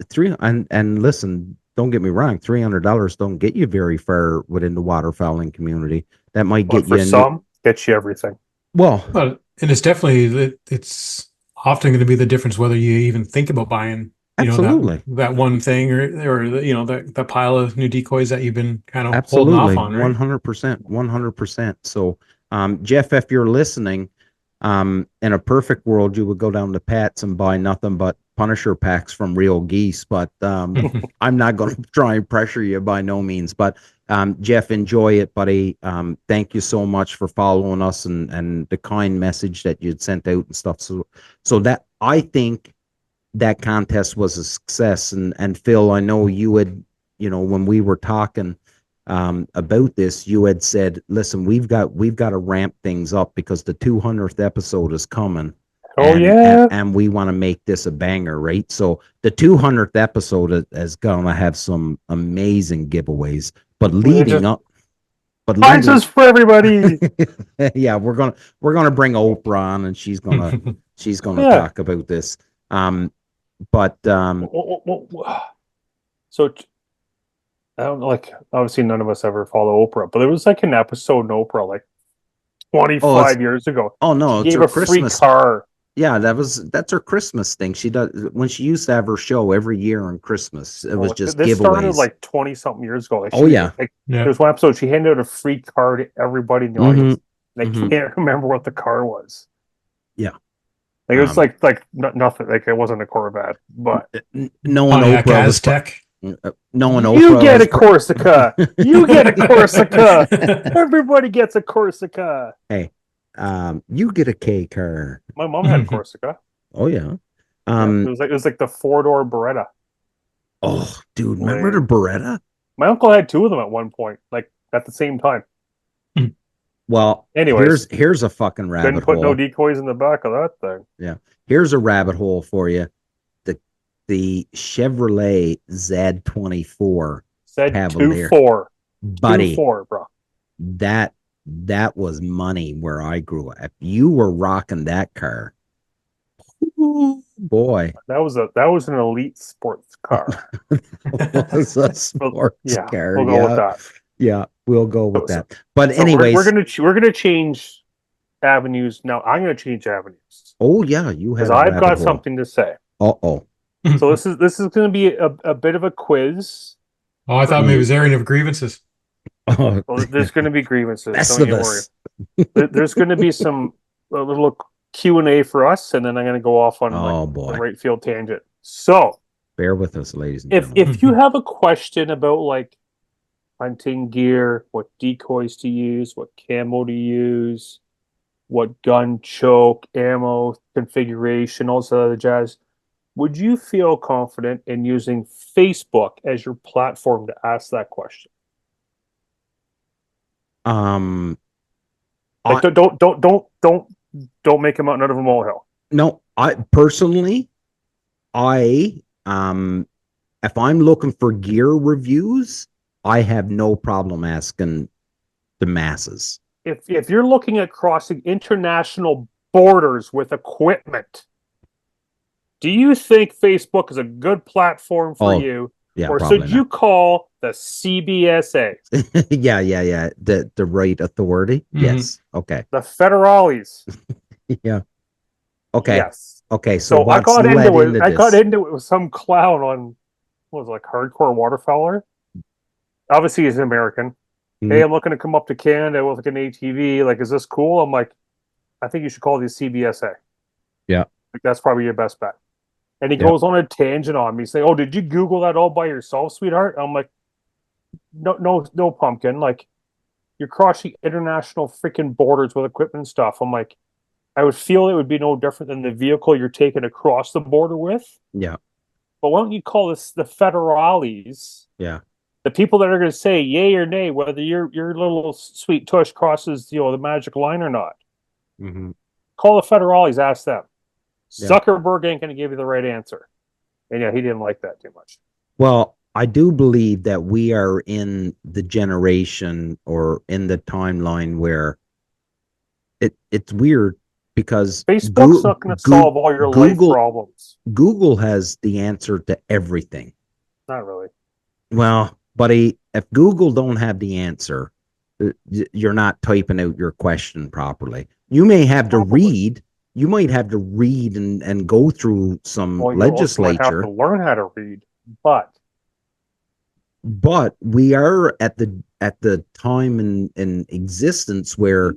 and listen, don't get me wrong, $300 don't get you very far within the waterfowling community. That might get But for you some, gets you everything. well, and it's definitely, it's often going to be the difference whether you even think about buying, absolutely, that one thing or the pile of new decoys that you've been kind of absolutely, holding off on, right? 100%. So, Jeff, if you're listening, in a perfect world, you would go down to Pat's and buy nothing but Punisher packs from Real Geese, but I'm not going to try and pressure you by no means. But Jeff, enjoy it, buddy. Thank you so much for following us and the kind message that you'd sent out and stuff. So that, I think that contest was a success. And Phil, I know you had, when we were talking, about this, you had said, "Listen, we've got to ramp things up because the 200th episode is coming, Oh and yeah. and we want to make this a banger, right?" So the 200th episode is gonna have some amazing giveaways, but leading up, prizes for everybody. yeah, we're gonna bring Oprah on, and she's gonna Yeah. talk about this. But So I don't know, like obviously none of us ever follow Oprah, but there was like an episode in Oprah like 25 years ago. oh no, She it's gave her a free Christmas. car. Yeah, that's her Christmas thing. She does when she used to have her show every year on Christmas. It was just This started giveaways. like 20 something years ago. Like Oh yeah, like Yeah. there's one episode she handed out a free car to everybody in the audience. And I can't remember what the car was. Yeah. Like it was like nothing. Like it wasn't a Corvette, but no one Pontiac Oprah was Aztec. no one you Oprah get was a Corsica. You get a Corsica. Everybody gets a Corsica. Hey, you get a K car. My mom had a Corsica. Oh yeah. It was like the 4-door Beretta. Oh, dude, remember the Beretta? My uncle had 2 of them at one point, like at the same time. Well, anyways, here's a fucking rabbit didn't put hole. no decoys in the back of that thing. Yeah, here's a rabbit hole for you. The Chevrolet Z24 said Cavalier. 2.4, buddy, 2.4, bro. That was money where I grew up. If you were rocking that car, ooh, boy, that was an elite sports car. It was a sports car. We'll go with that. Yeah, we'll go with that. But anyways, we're gonna change avenues now. I'm gonna change avenues. Oh yeah, you have. Because I've got something to say. Uh-oh. So this is going to be a bit of a quiz. Oh, I thought maybe it was airing of grievances. Oh. Well, there's going to be grievances. Best Don't of you us. worry. There's going to be a little Q&A for us, and then I'm going to go off on the right field tangent. So bear with us, ladies and gentlemen. If you have a question about like hunting gear, what decoys to use, what camo to use, what gun choke, ammo configuration, all this other jazz, would you feel confident in using Facebook as your platform to ask that question? Like, don't make them out none of a molehill. No, I personally, if I'm looking for gear reviews, I have no problem asking the masses. If you're looking at crossing international borders with equipment, do you think Facebook is a good platform for you? Yeah, or should you call the CBSA? yeah. The right authority? Mm-hmm. Yes. Okay. The federales. Yeah. Okay. Yes. Okay. So I got into it. I got into it with some clown on what was it, like hardcore waterfowler. Obviously, he's an American. Mm-hmm. Hey, I'm looking to come up to Canada with like an ATV. Like, is this cool? I'm like, I think you should call the CBSA. Yeah. Like, that's probably your best bet. And he goes on a tangent on me saying, "Oh, did you Google that all by yourself, sweetheart?" I'm like, no, pumpkin. Like, you're crossing international freaking borders with equipment and stuff. I'm like, I would feel it would be no different than the vehicle you're taking across the border with. Yeah. But why don't you call this the federales? Yeah. The people that are going to say yay or nay whether your little sweet tush crosses the magic line or not. Mm-hmm. Call the federales. Ask them. Zuckerberg ain't going to give you the right answer. And he didn't like that too much. Well, I do believe that we are in the generation or in the timeline where it's weird because Facebook's not going to solve all your life problems. Google has the answer to everything. Not really. Well, buddy, if Google don't have the answer, you're not typing out your question properly. You may have to read. You might have to read and go through some legislature. You have to learn how to read, but we are at the time in existence where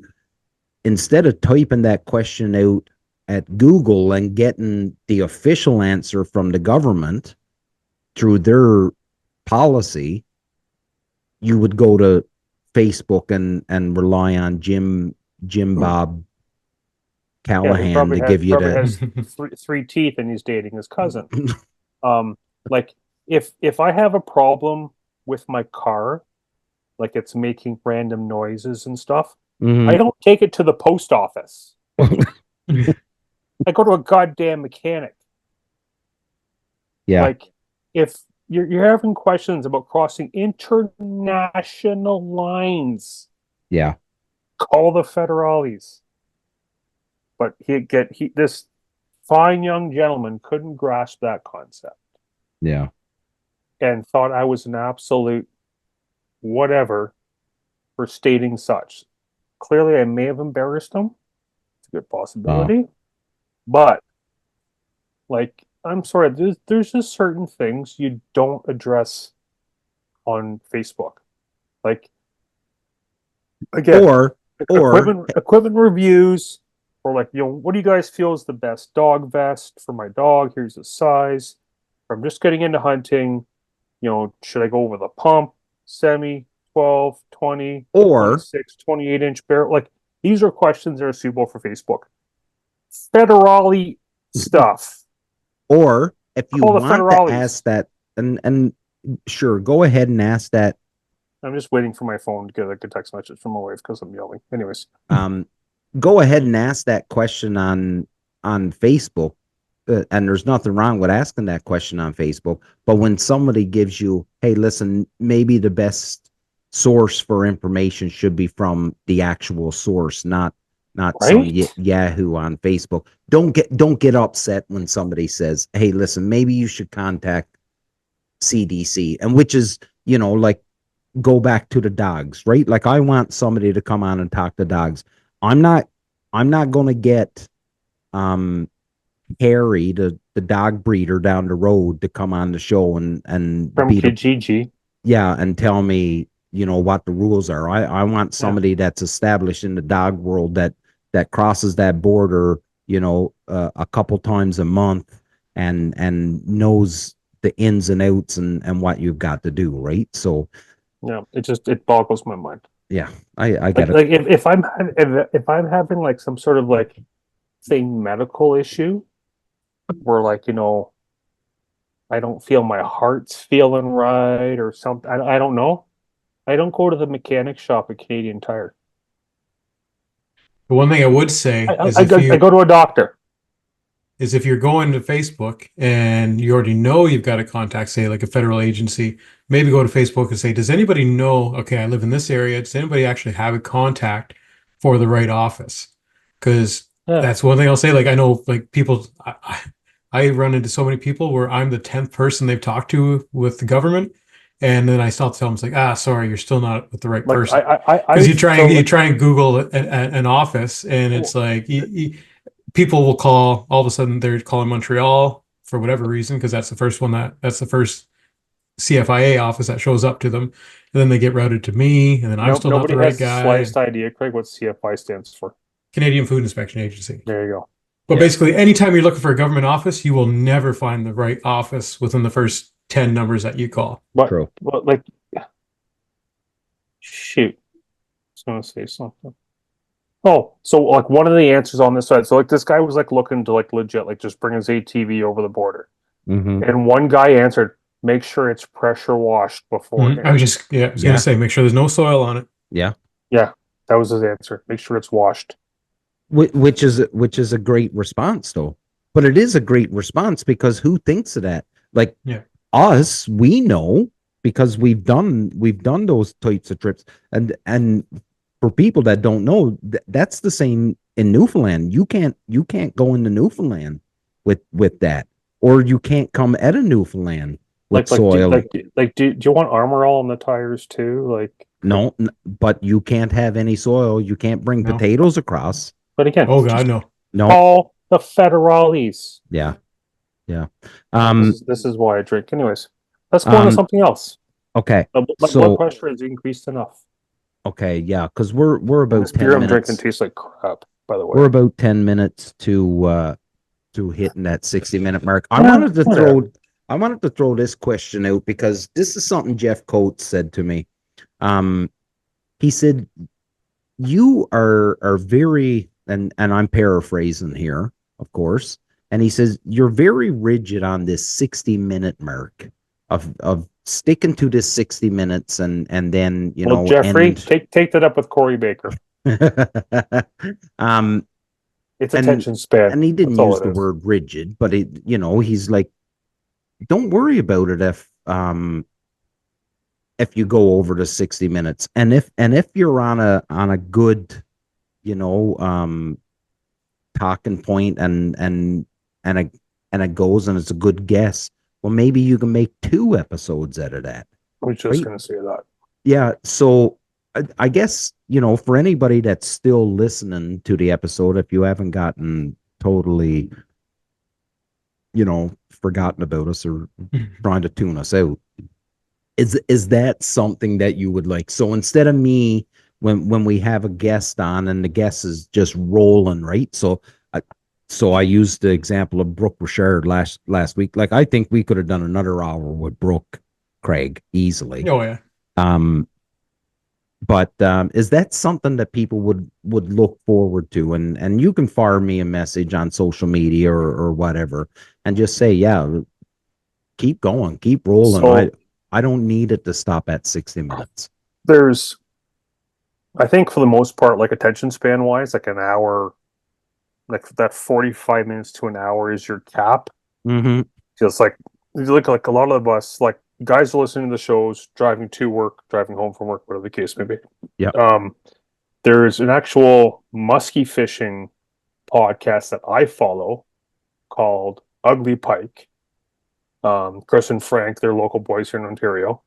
instead of typing that question out at Google and getting the official answer from the government through their policy, you would go to Facebook and rely on Jim Bob Callahan to give you has three teeth and he's dating his cousin. Like if I have a problem with my car, like it's making random noises and stuff, Mhm. I don't take it to the post office. I go to a goddamn mechanic. Yeah. Like, if you're having questions about crossing international lines, Yeah. call the federales. But this fine young gentleman couldn't grasp that concept Yeah. and thought I was an absolute whatever for stating such. Clearly, I may have embarrassed him. It's a good possibility. But, like, I'm sorry, there's just certain things you don't address on Facebook. Like, again, Or equipment reviews, or like, what do you guys feel is the best dog vest for my dog? Here's the size. If I'm just getting into hunting, should I go with a pump, semi, 12, 20, or 26, 28-inch barrel? Like, these are questions that are suitable for Facebook. Federale stuff. or if you Call the want to federales. ask that, and sure, go ahead and ask that. I'm just waiting for my phone to get like a text message from my wife because I'm yelling. Anyways, Go ahead and ask that question on Facebook, and there's nothing wrong with asking that question on Facebook. But when somebody gives you, hey, listen, maybe the best source for information should be from the actual source, not some right? Yahoo on Facebook. Don't get upset when somebody says, hey, listen, maybe you should contact CDC, and which is, like, go back to the dogs, right? Like, I want somebody to come on and talk to dogs. I'm not going to get Harry, the dog breeder down the road, to come on the show and From be Kijiji. and tell me, what the rules are. I want somebody that's established in the dog world that crosses that border, a couple times a month, and knows the ins and outs and what you've got to do, right? So Yeah, it boggles my mind. yeah, I get Like, it. if I'm having like some sort of like, say, medical issue, where, like, I don't feel my heart's feeling right or something. I don't know. I don't go to the mechanic shop at Canadian Tire. The one thing I would say is I go to a doctor. if you're going to Facebook and you already know you've got to contact, say, like a federal agency, maybe go to Facebook and say, does anybody know, okay, I live in this area. Does anybody actually have a contact for the right office? Because that's one thing I'll say. Like, I know, like, people, I run into so many people where I'm the 10th person they've talked to with the government. And then I still tell them, it's like, sorry, you're still not with the right Like, person. Because you try and Google an office, and it's like people will call. All of a sudden, they're calling Montreal for whatever reason, because that's the first CFIA office that shows up to them, and then they get routed to me, and then I'm still not the right guy. Nobody has the slightest idea, Craig, what CFI stands for. Canadian Food Inspection Agency. There you go. But basically, anytime you're looking for a government office, you will never find the right office within the first 10 numbers that you call. True. But like, shoot, I was gonna say something. Oh, so like, one of the answers on this side. So like, this guy was like looking to like legit like just bring his ATV over the border, and one guy answered, "Make sure it's pressure washed beforehand." I was gonna say, make sure there's no soil on it. Yeah, that was his answer. Make sure it's washed. Which is a great response, though. But it is a great response because who thinks of that? Like, us, we know, because we've done those types of trips, and for people that don't know, that's the same in Newfoundland. You can't go into Newfoundland with that, or you can't come out of Newfoundland with soil. Do you want Armor All on the tires too? Like, no, but you can't have any soil. You can't bring potatoes across. But again, oh god, no. Call the federales. Yeah. This is why I drink. Anyways, let's go on to something else. Okay. My blood pressure has increased enough. Okay, yeah, because we're about this 10 beer minutes. I'm drinking tastes like crap, by the way. We're about 10 minutes to hitting that 60-minute mark. I wanted to throw this question out because this is something Jeff Coates said to me. He said, you are very, and I'm paraphrasing here, of course, and he says, you're very rigid on this 60-minute mark of sticking to this 60 minutes and then, Well, Jeffrey, take that up with Corey Baker. It's attention span. And he didn't use the word rigid, but he's like, don't worry about it if you go over the 60 minutes. And if you're on a good, talking point and it goes and it's a good guess, well, maybe you can make 2 episodes out of that. I was just going to say that. Yeah. So I guess, for anybody that's still listening to the episode, if you haven't gotten totally, forgotten about us or trying to tune us out, is that something that you would like? So instead of me, when we have a guest on and the guest is just rolling, right? So I used the example of Brooke Richard last week. Like, I think we could have done another hour with Brooke Craig easily. Oh yeah. But is that something that people would look forward to? And you can fire me a message on social media or whatever, and just say, yeah, keep going, keep rolling. So, I don't need it to stop at 60 minutes. I think for the most part, like attention span wise, like an hour, like that 45 minutes to an hour is your cap. Mm-hmm. Just like you look like a lot of us, like guys are listening to the shows, driving to work, driving home from work, whatever the case may be. Yeah. There's an actual musky fishing podcast that I follow called Ugly Pike. Chris and Frank, they're local boys here in Ontario,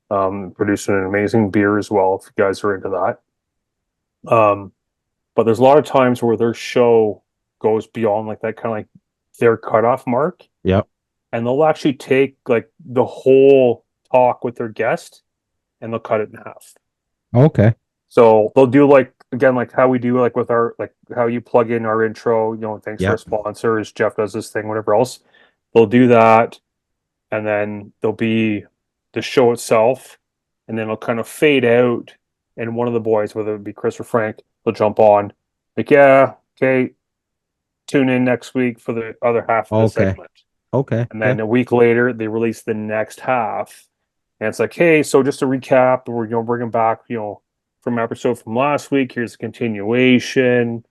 producing an amazing beer as well, if you guys are into that. But there's a lot of times where their show goes beyond like that kind of like their cutoff mark. Yep. And they'll actually take like the whole talk with their guest and they'll cut it in half. Okay. So they'll do like, again, like how we do like with our, like how you plug in our intro, thanks to our sponsors, Jeff does this thing, whatever else. They'll do that. And then there'll be the show itself. And then it'll kind of fade out. And one of the boys, whether it be Chris or Frank, they'll jump on. Like, yeah, okay, tune in next week for the other half of the segment. Okay. And then a week later, they release the next half. And it's like, hey, so just to recap, we're bringing back, from episode from last week. Here's a continuation.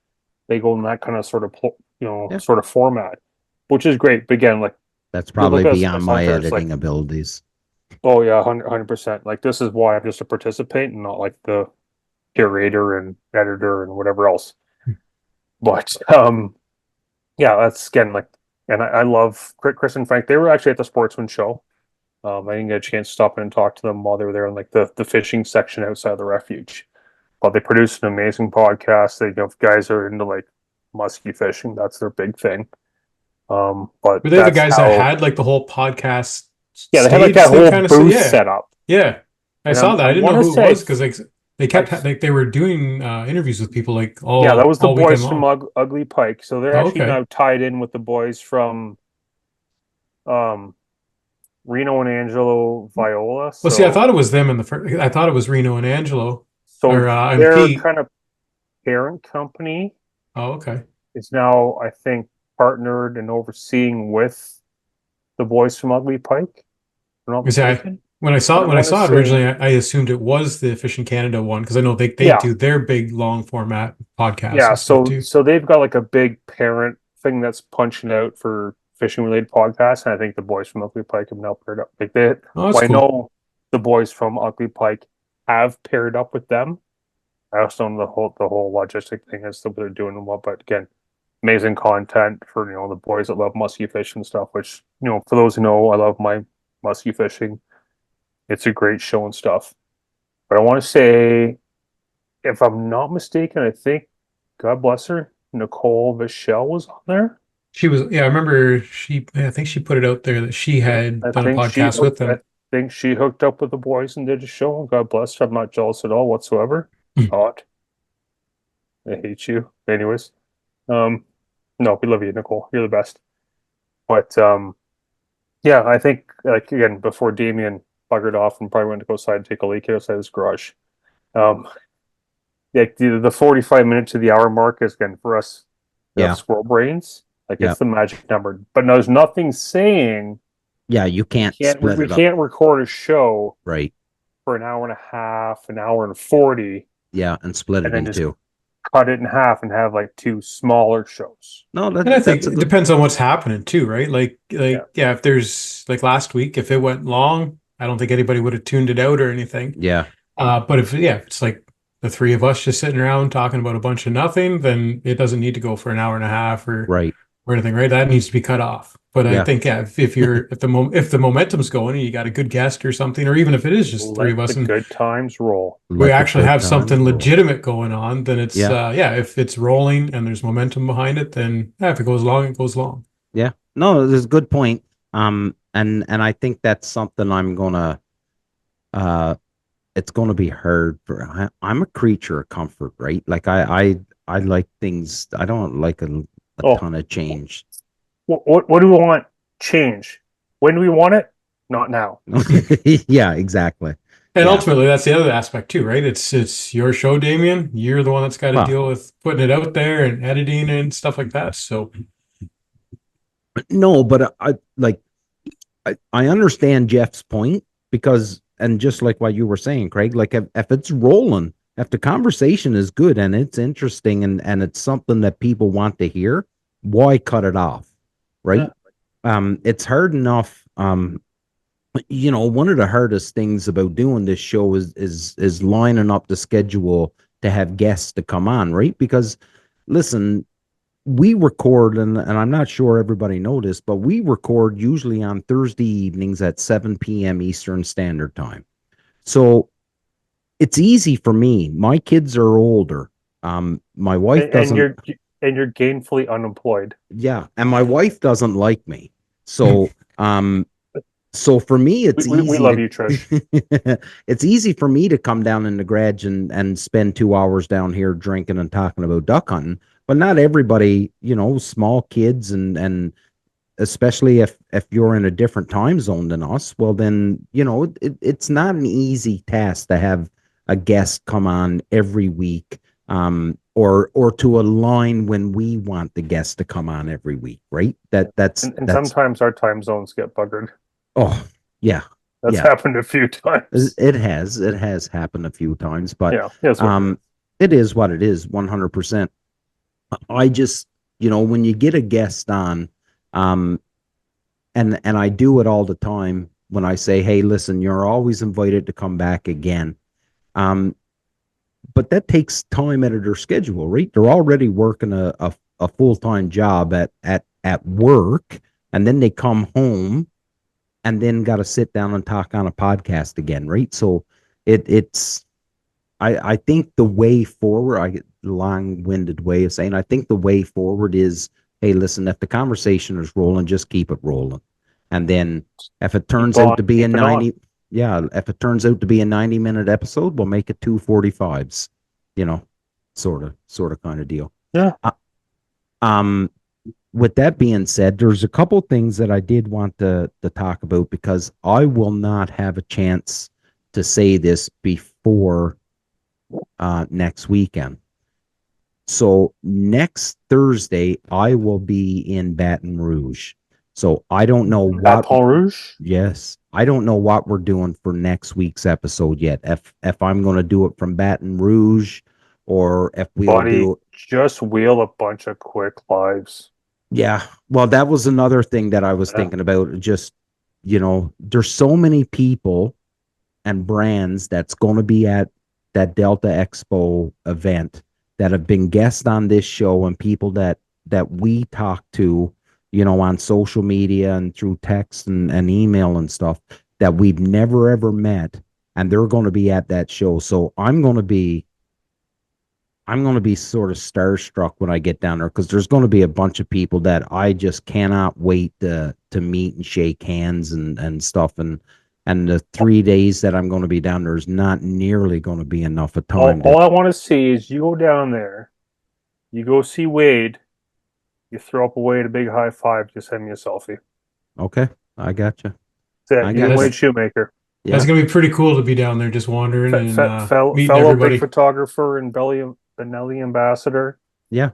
They go in that kind of sort of, sort of format, which is great. But again, like that's probably beyond my editing abilities. Oh yeah, 100%. Like this is why I'm just a participant and not like the curator and editor and whatever else. But yeah, that's again like, and I love Chris and Frank. They were actually at the Sportsman show. I didn't get a chance to stop in and talk to them while they were there in like the fishing section outside of the refuge. But they produced an amazing podcast. They, if guys are into like musky fishing, that's their big thing. But were they the guys that had like the whole podcast? Yeah, they had like that whole booth set up. Yeah, I saw that. I didn't know who it was because like they kept like they were doing interviews with people like all. Yeah, that was the boys from Ugly Pike. So they're actually now tied in with the boys from Reno and Angelo Viola. Well, see, I thought it was them in the first. I thought it was Reno and Angelo. So their kind of parent company. Oh, okay. Is now, I think, partnered and overseeing with the boys from Ugly Pike. When I saw it originally, I assumed it was the Fishing Canada one because I know they do their big long format podcast. Yeah, so they've got like a big parent thing that's punching out for fishing related podcasts, and I think the boys from Ugly Pike have now paired up. Like that. I know the boys from Ugly Pike have paired up with them. I also know the whole logistic thing as to what they're doing and what, but again, amazing content for the boys that love musky fish and stuff. Which for those who know, I love my musky fishing. It's a great show and stuff. But I want to say, if I'm not mistaken, I think, God bless her, Nicole Vichelle was on there. She was, I remember I think she put it out there that she had done a podcast with them. I think she hooked up with the boys and did a show, and God bless her. I'm not jealous at all whatsoever. Hot. I hate you. Anyways. No, we love you, Nicole. You're the best. But, yeah, I think, like, again, before Damien buggered off and probably went to go outside and take a leak outside his garage. Like the 45 minutes to the hour mark is, again, for us, squirrel brains. Like, it's the magic number. But there's nothing saying Yeah, you can't split we it up. can't record a show Right. for an hour and a half, an hour and 40, Yeah, and split and it then in just two. cut it in half and have like two smaller shows. No, And I think that's a it good. depends on what's happening too, right? Yeah. Yeah, if there's like last week, if it went long, I don't think anybody would have tuned it out or anything. Yeah, But if it's like the three of us just sitting around talking about a bunch of nothing, then it doesn't need to go for an hour and a half right. or anything, right? That needs to be cut off. But I Yeah, think if the momentum's going and you got a good guest or something, or even if it is just three of Let us the and good times roll. we let the actually good have times something roll. legitimate going on, then it's Yeah. if it's rolling and there's momentum behind it, then if it goes long, it goes long. Yeah. No, this is a good point. And I think that's something I'm gonna it's gonna be hard for. I'm a creature of comfort, right? Like I like things. I don't like a Oh, ton of change. what do we want? Change. When do we want it? Not now. Yeah, exactly. And Yeah. ultimately, that's the other aspect too, right? It's your show, Damien. You're the one that's got to Well, deal with putting it out there and editing and stuff like that. So no, but I like I understand Jeff's point because, and just like what you were saying, Craig, like if it's rolling, if the conversation is good and it's interesting and it's something that people want to hear, why cut it off? Right. It's hard enough. One of the hardest things about doing this show is lining up the schedule to have guests to come on, right? Because listen, we record, and I'm not sure everybody noticed, but we record usually on Thursday evenings at 7 p.m. Eastern Standard Time. So it's easy for me. My kids are older. My wife doesn't. And you're gainfully unemployed. Yeah, and my wife doesn't like me. So, so for me, it's We easy love to. you, Trish. It's easy for me to come down in the garage and spend 2 hours down here drinking and talking about duck hunting. But not everybody, small kids and especially if you're in a different time zone than us, well then, it's not an easy task to have a guest come on every week, or to align when we want the guest to come on every week, right? That's And sometimes our time zones get buggered. oh yeah. That's Yeah. happened a few times. It has happened a few times, but Yeah, yes. it is what it is, 100%. I just, when you get a guest on, um, and I do it all the time when I say, hey, listen, you're always invited to come back again. Um, but that takes time out of their schedule, right? They're already working a full-time job at work, and then they come home and then got to sit down and talk on a podcast again, right? So it's I think the way forward, I get long-winded way of saying, I think the way forward is, hey, listen, if the conversation is rolling, just keep it rolling. And then if it turns out to be a 90, if it turns out to be a 90-minute episode, we'll make it 2 45s, sort of kind of deal. Yeah. With that being said, there's a couple things that I did want to talk about because I will not have a chance to say this before next weekend. So next Thursday, I will be in Baton Rouge. So I don't know what. Baton Rouge? Yes, I don't know what we're doing for next week's episode yet. If I'm going to do it from Baton Rouge, or if we'll do just wheel a bunch of quick lives. Yeah, well, that was another thing that I was thinking about. Just there's so many people and brands that's going to be at that Delta Expo event that have been guests on this show and people that we talk to, on social media and through text and email and stuff that we've never ever met, and they're going to be at that show. So I'm going to be sort of starstruck when I get down there because there's going to be a bunch of people that I just cannot wait to meet and shake hands and stuff. And the 3 days that I'm going to be down there is not nearly going to be enough of time. All I want to see is you go down there, you go see Wade, you throw up a Wade a big high five, you send me a selfie. Okay, I got you. Wade Shoemaker. Yeah. That's gonna be pretty cool to be down there just wandering and meeting fellow everybody. Big photographer and Benelli ambassador. Yeah.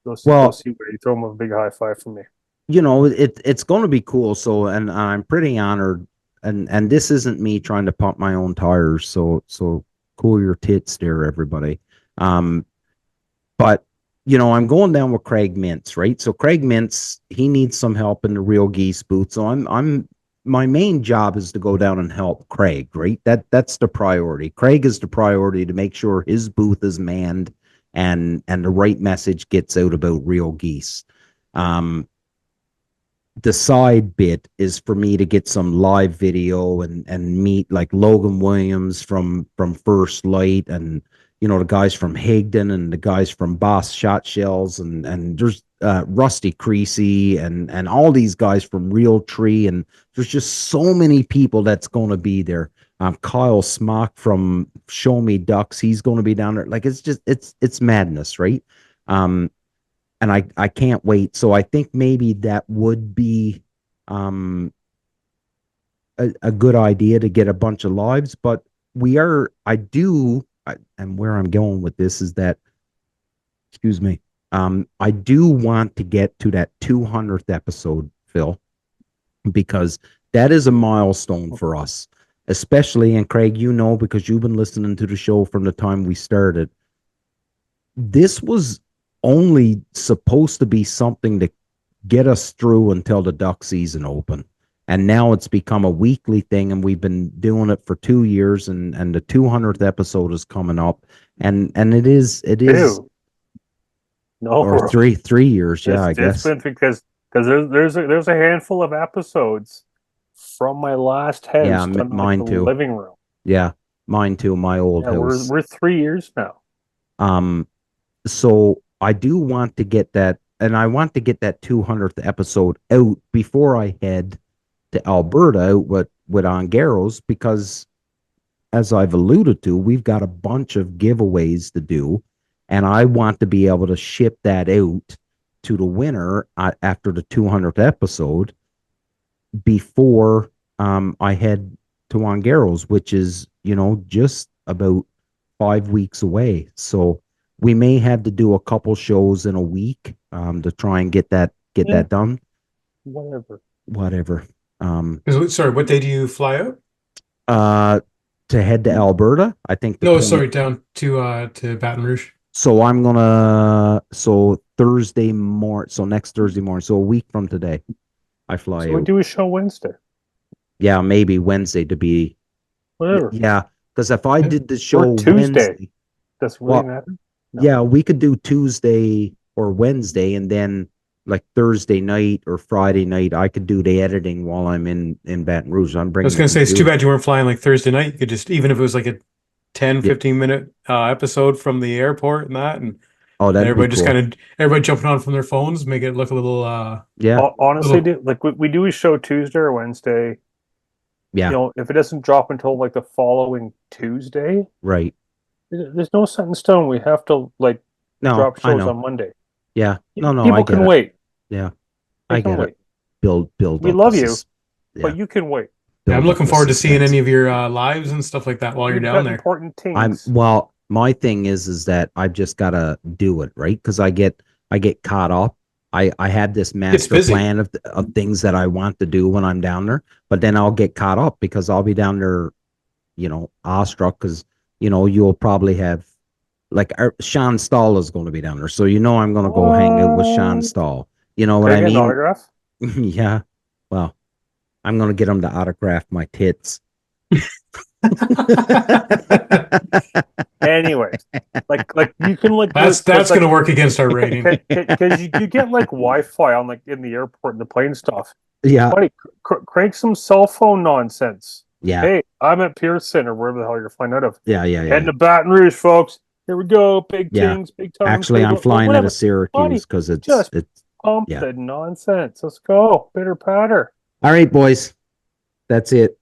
Go see Wade. Throw him a big high five from me. it's going to be cool. So, and I'm pretty honored. And this isn't me trying to pump my own tires. So cool your tits there, everybody. But I'm going down with Craig Mintz, right? So Craig Mintz, he needs some help in the real geese booth. So I'm my main job is to go down and help Craig, right? That's the priority. Craig is the priority to make sure his booth is manned and the right message gets out about real geese. The side bit is for me to get some live video and meet like Logan Williams from First Light, and the guys from Higdon and the guys from Boss Shot Shells, and there's Rusty Creasy and all these guys from Real Tree, and there's just so many people that's going to be there. Kyle Smock from Show Me Ducks, he's going to be down there. Like, it's madness, right? And I can't wait. So I think maybe that would be a good idea to get a bunch of lives. But and where I'm going with this is that, excuse me, I do want to get to that 200th episode, Phil, because that is a milestone for us, especially, and Craig, because you've been listening to the show from the time we started. This was only supposed to be something to get us through until the duck season open. And now it's become a weekly thing, and we've been doing it for 2 years, and the 200th episode is coming up. And it is Ew. No, or 3 years, yeah, I guess. It's been because there's a handful of episodes from my last house. Yeah, mine too. Living room. Yeah, mine too. My old house. We're 3 years now. So I do want to get that, and I want to get that 200th episode out before I head to Alberta with Ongaros, because as I've alluded to, we've got a bunch of giveaways to do, and I want to be able to ship that out to the winner after the 200th episode before I head to Ongaros, which is, just about 5 weeks away. So we may have to do a couple shows in a week to try and get that done. Whatever. Sorry, what day do you fly out? To head to Alberta, I think. Down to Baton Rouge. So Thursday morning. So next Thursday morning. So a week from today, I fly out. We do a show Wednesday. Yeah, maybe Wednesday to be. Whatever. Yeah, because if I did the show or Tuesday, Wednesday, does it really matter? No. Yeah, we could do Tuesday or Wednesday, and then like Thursday night or Friday night, I could do the editing while I'm in Baton Rouge. I was going to say, it's too bad you weren't flying like Thursday night. You could just, even if it was like a 10, 15-minute episode from the airport and that, and everybody just everybody jumping on from their phones, make it look a little. Honestly, we do a show Tuesday or Wednesday. Yeah. If it doesn't drop until like the following Tuesday, right? There's no set in stone. We have to drop shows on Monday. Yeah. No. People can wait. Yeah. I get it. Build. We love you, but you can wait. Yeah, I'm looking forward to seeing any of your lives and stuff like that while you're down there. Important things. My thing is that I've just got to do it, right? Because I get caught up. I had this master plan of things that I want to do when I'm down there, but then I'll get caught up because I'll be down there, awestruck, because you'll probably have Sean Stahl is going to be down there, so I'm going to go hang out with Sean Stahl. You know what I mean? Autograph? Yeah. Well, I'm going to get him to autograph my tits. Anyway, you can that's going to work against our rating, because you get Wi-Fi on in the airport and the plane stuff. Yeah, buddy, crank some cell phone nonsense. Yeah. Hey, I'm at Pearson or wherever the hell you're flying out of. Yeah. Heading to Baton Rouge, folks. Here we go. Big things, big times. Actually, I'm flying out of Syracuse because it's pump the nonsense. Let's go. Bitter patter. All right, boys. That's it.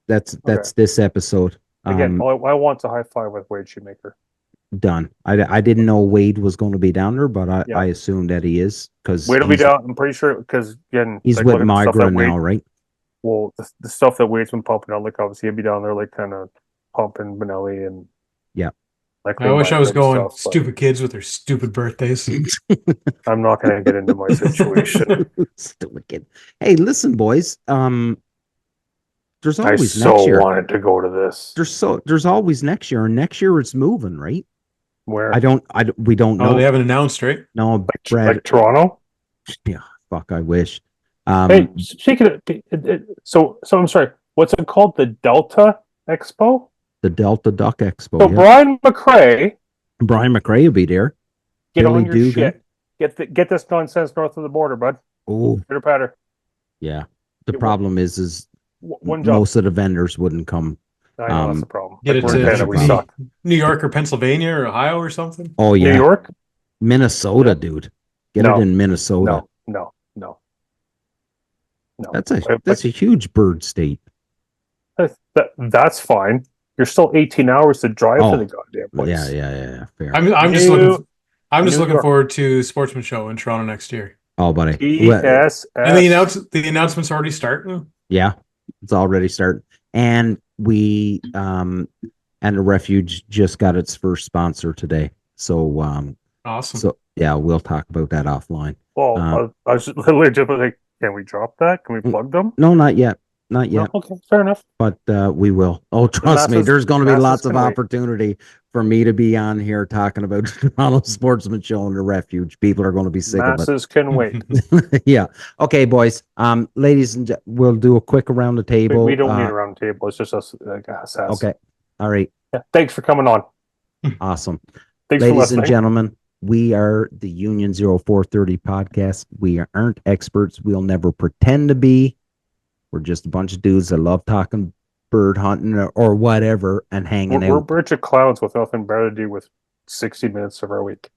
That's this episode. Again, I want to high five with Wade Shoemaker. Done. I didn't know Wade was going to be down there, but I assume that he is, because Wade will be down. I'm pretty sure, because again, he's with Migra now, right? Well, the stuff that Wade's been pumping out, obviously he'll be down there, kind of pumping Benelli and Like I wish I was going stuff, but stupid kids with their stupid birthdays. I'm not going to get into my situation. Stupid kid. Hey, listen, boys. There's I always so next year. wanted to go to this. There's always next year, and next year it's moving, right? Where We don't Oh, know. they haven't announced, right? No, Brad. like Toronto. Yeah, fuck. I wish. Hey, speaking of, so I'm sorry. What's it called? The Delta Expo. The Delta Duck Expo. So Yeah. Brian McRae, Brian McRae will be there. get Billy on your Dugan. shit. Get this nonsense north of the border, bud. Oh, Pitter patter. yeah. The Get problem is one job. most of the vendors wouldn't come. I know that's the problem. Get Like, it we're in Canada, we to suck. New York or Pennsylvania or Ohio or something. Oh yeah, New York? Minnesota, Yeah. dude. Get No. it in Minnesota. No. That's a huge bird state. That's fine. You're still 18 hours to drive to the goddamn place. Yeah. Fair. I'm just New looking York. forward to Sportsman Show in Toronto next year. Oh, buddy. TSS. And the announcement's already starting. Yeah, it's already starting. And we and the Refuge just got its first sponsor today. So Awesome. So yeah, we'll talk about that offline. Well, I was literally just like, can we drop that? Can we plug them? No, not yet. Not yet. No? Okay, fair enough. But we will. Oh, trust me, there's going to be lots of opportunity for me to be on here talking about Toronto Sportsman Show and the Refuge. People are going to be sick of it. Masses can wait. Yeah. Okay, boys. Ladies and we'll do a quick around the table. We don't need a round table. It's just us. Okay. All right. Yeah. Thanks for coming on. Awesome. Thanks Ladies and gentlemen, we are the Union 0430 podcast. We aren't experts. We'll never pretend to be. We're just a bunch of dudes that love talking bird hunting or whatever and hanging out. We're a bunch of clowns with nothing better to do with 60 minutes of our week.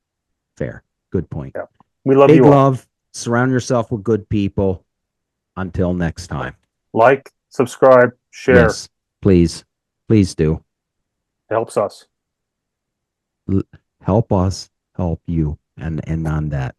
Fair. Good point. Yeah. We love Big you all. love. Surround yourself with good people. Until next time. Like, subscribe, share. Yes, please. Please do. It helps us. Help us help you. And on that.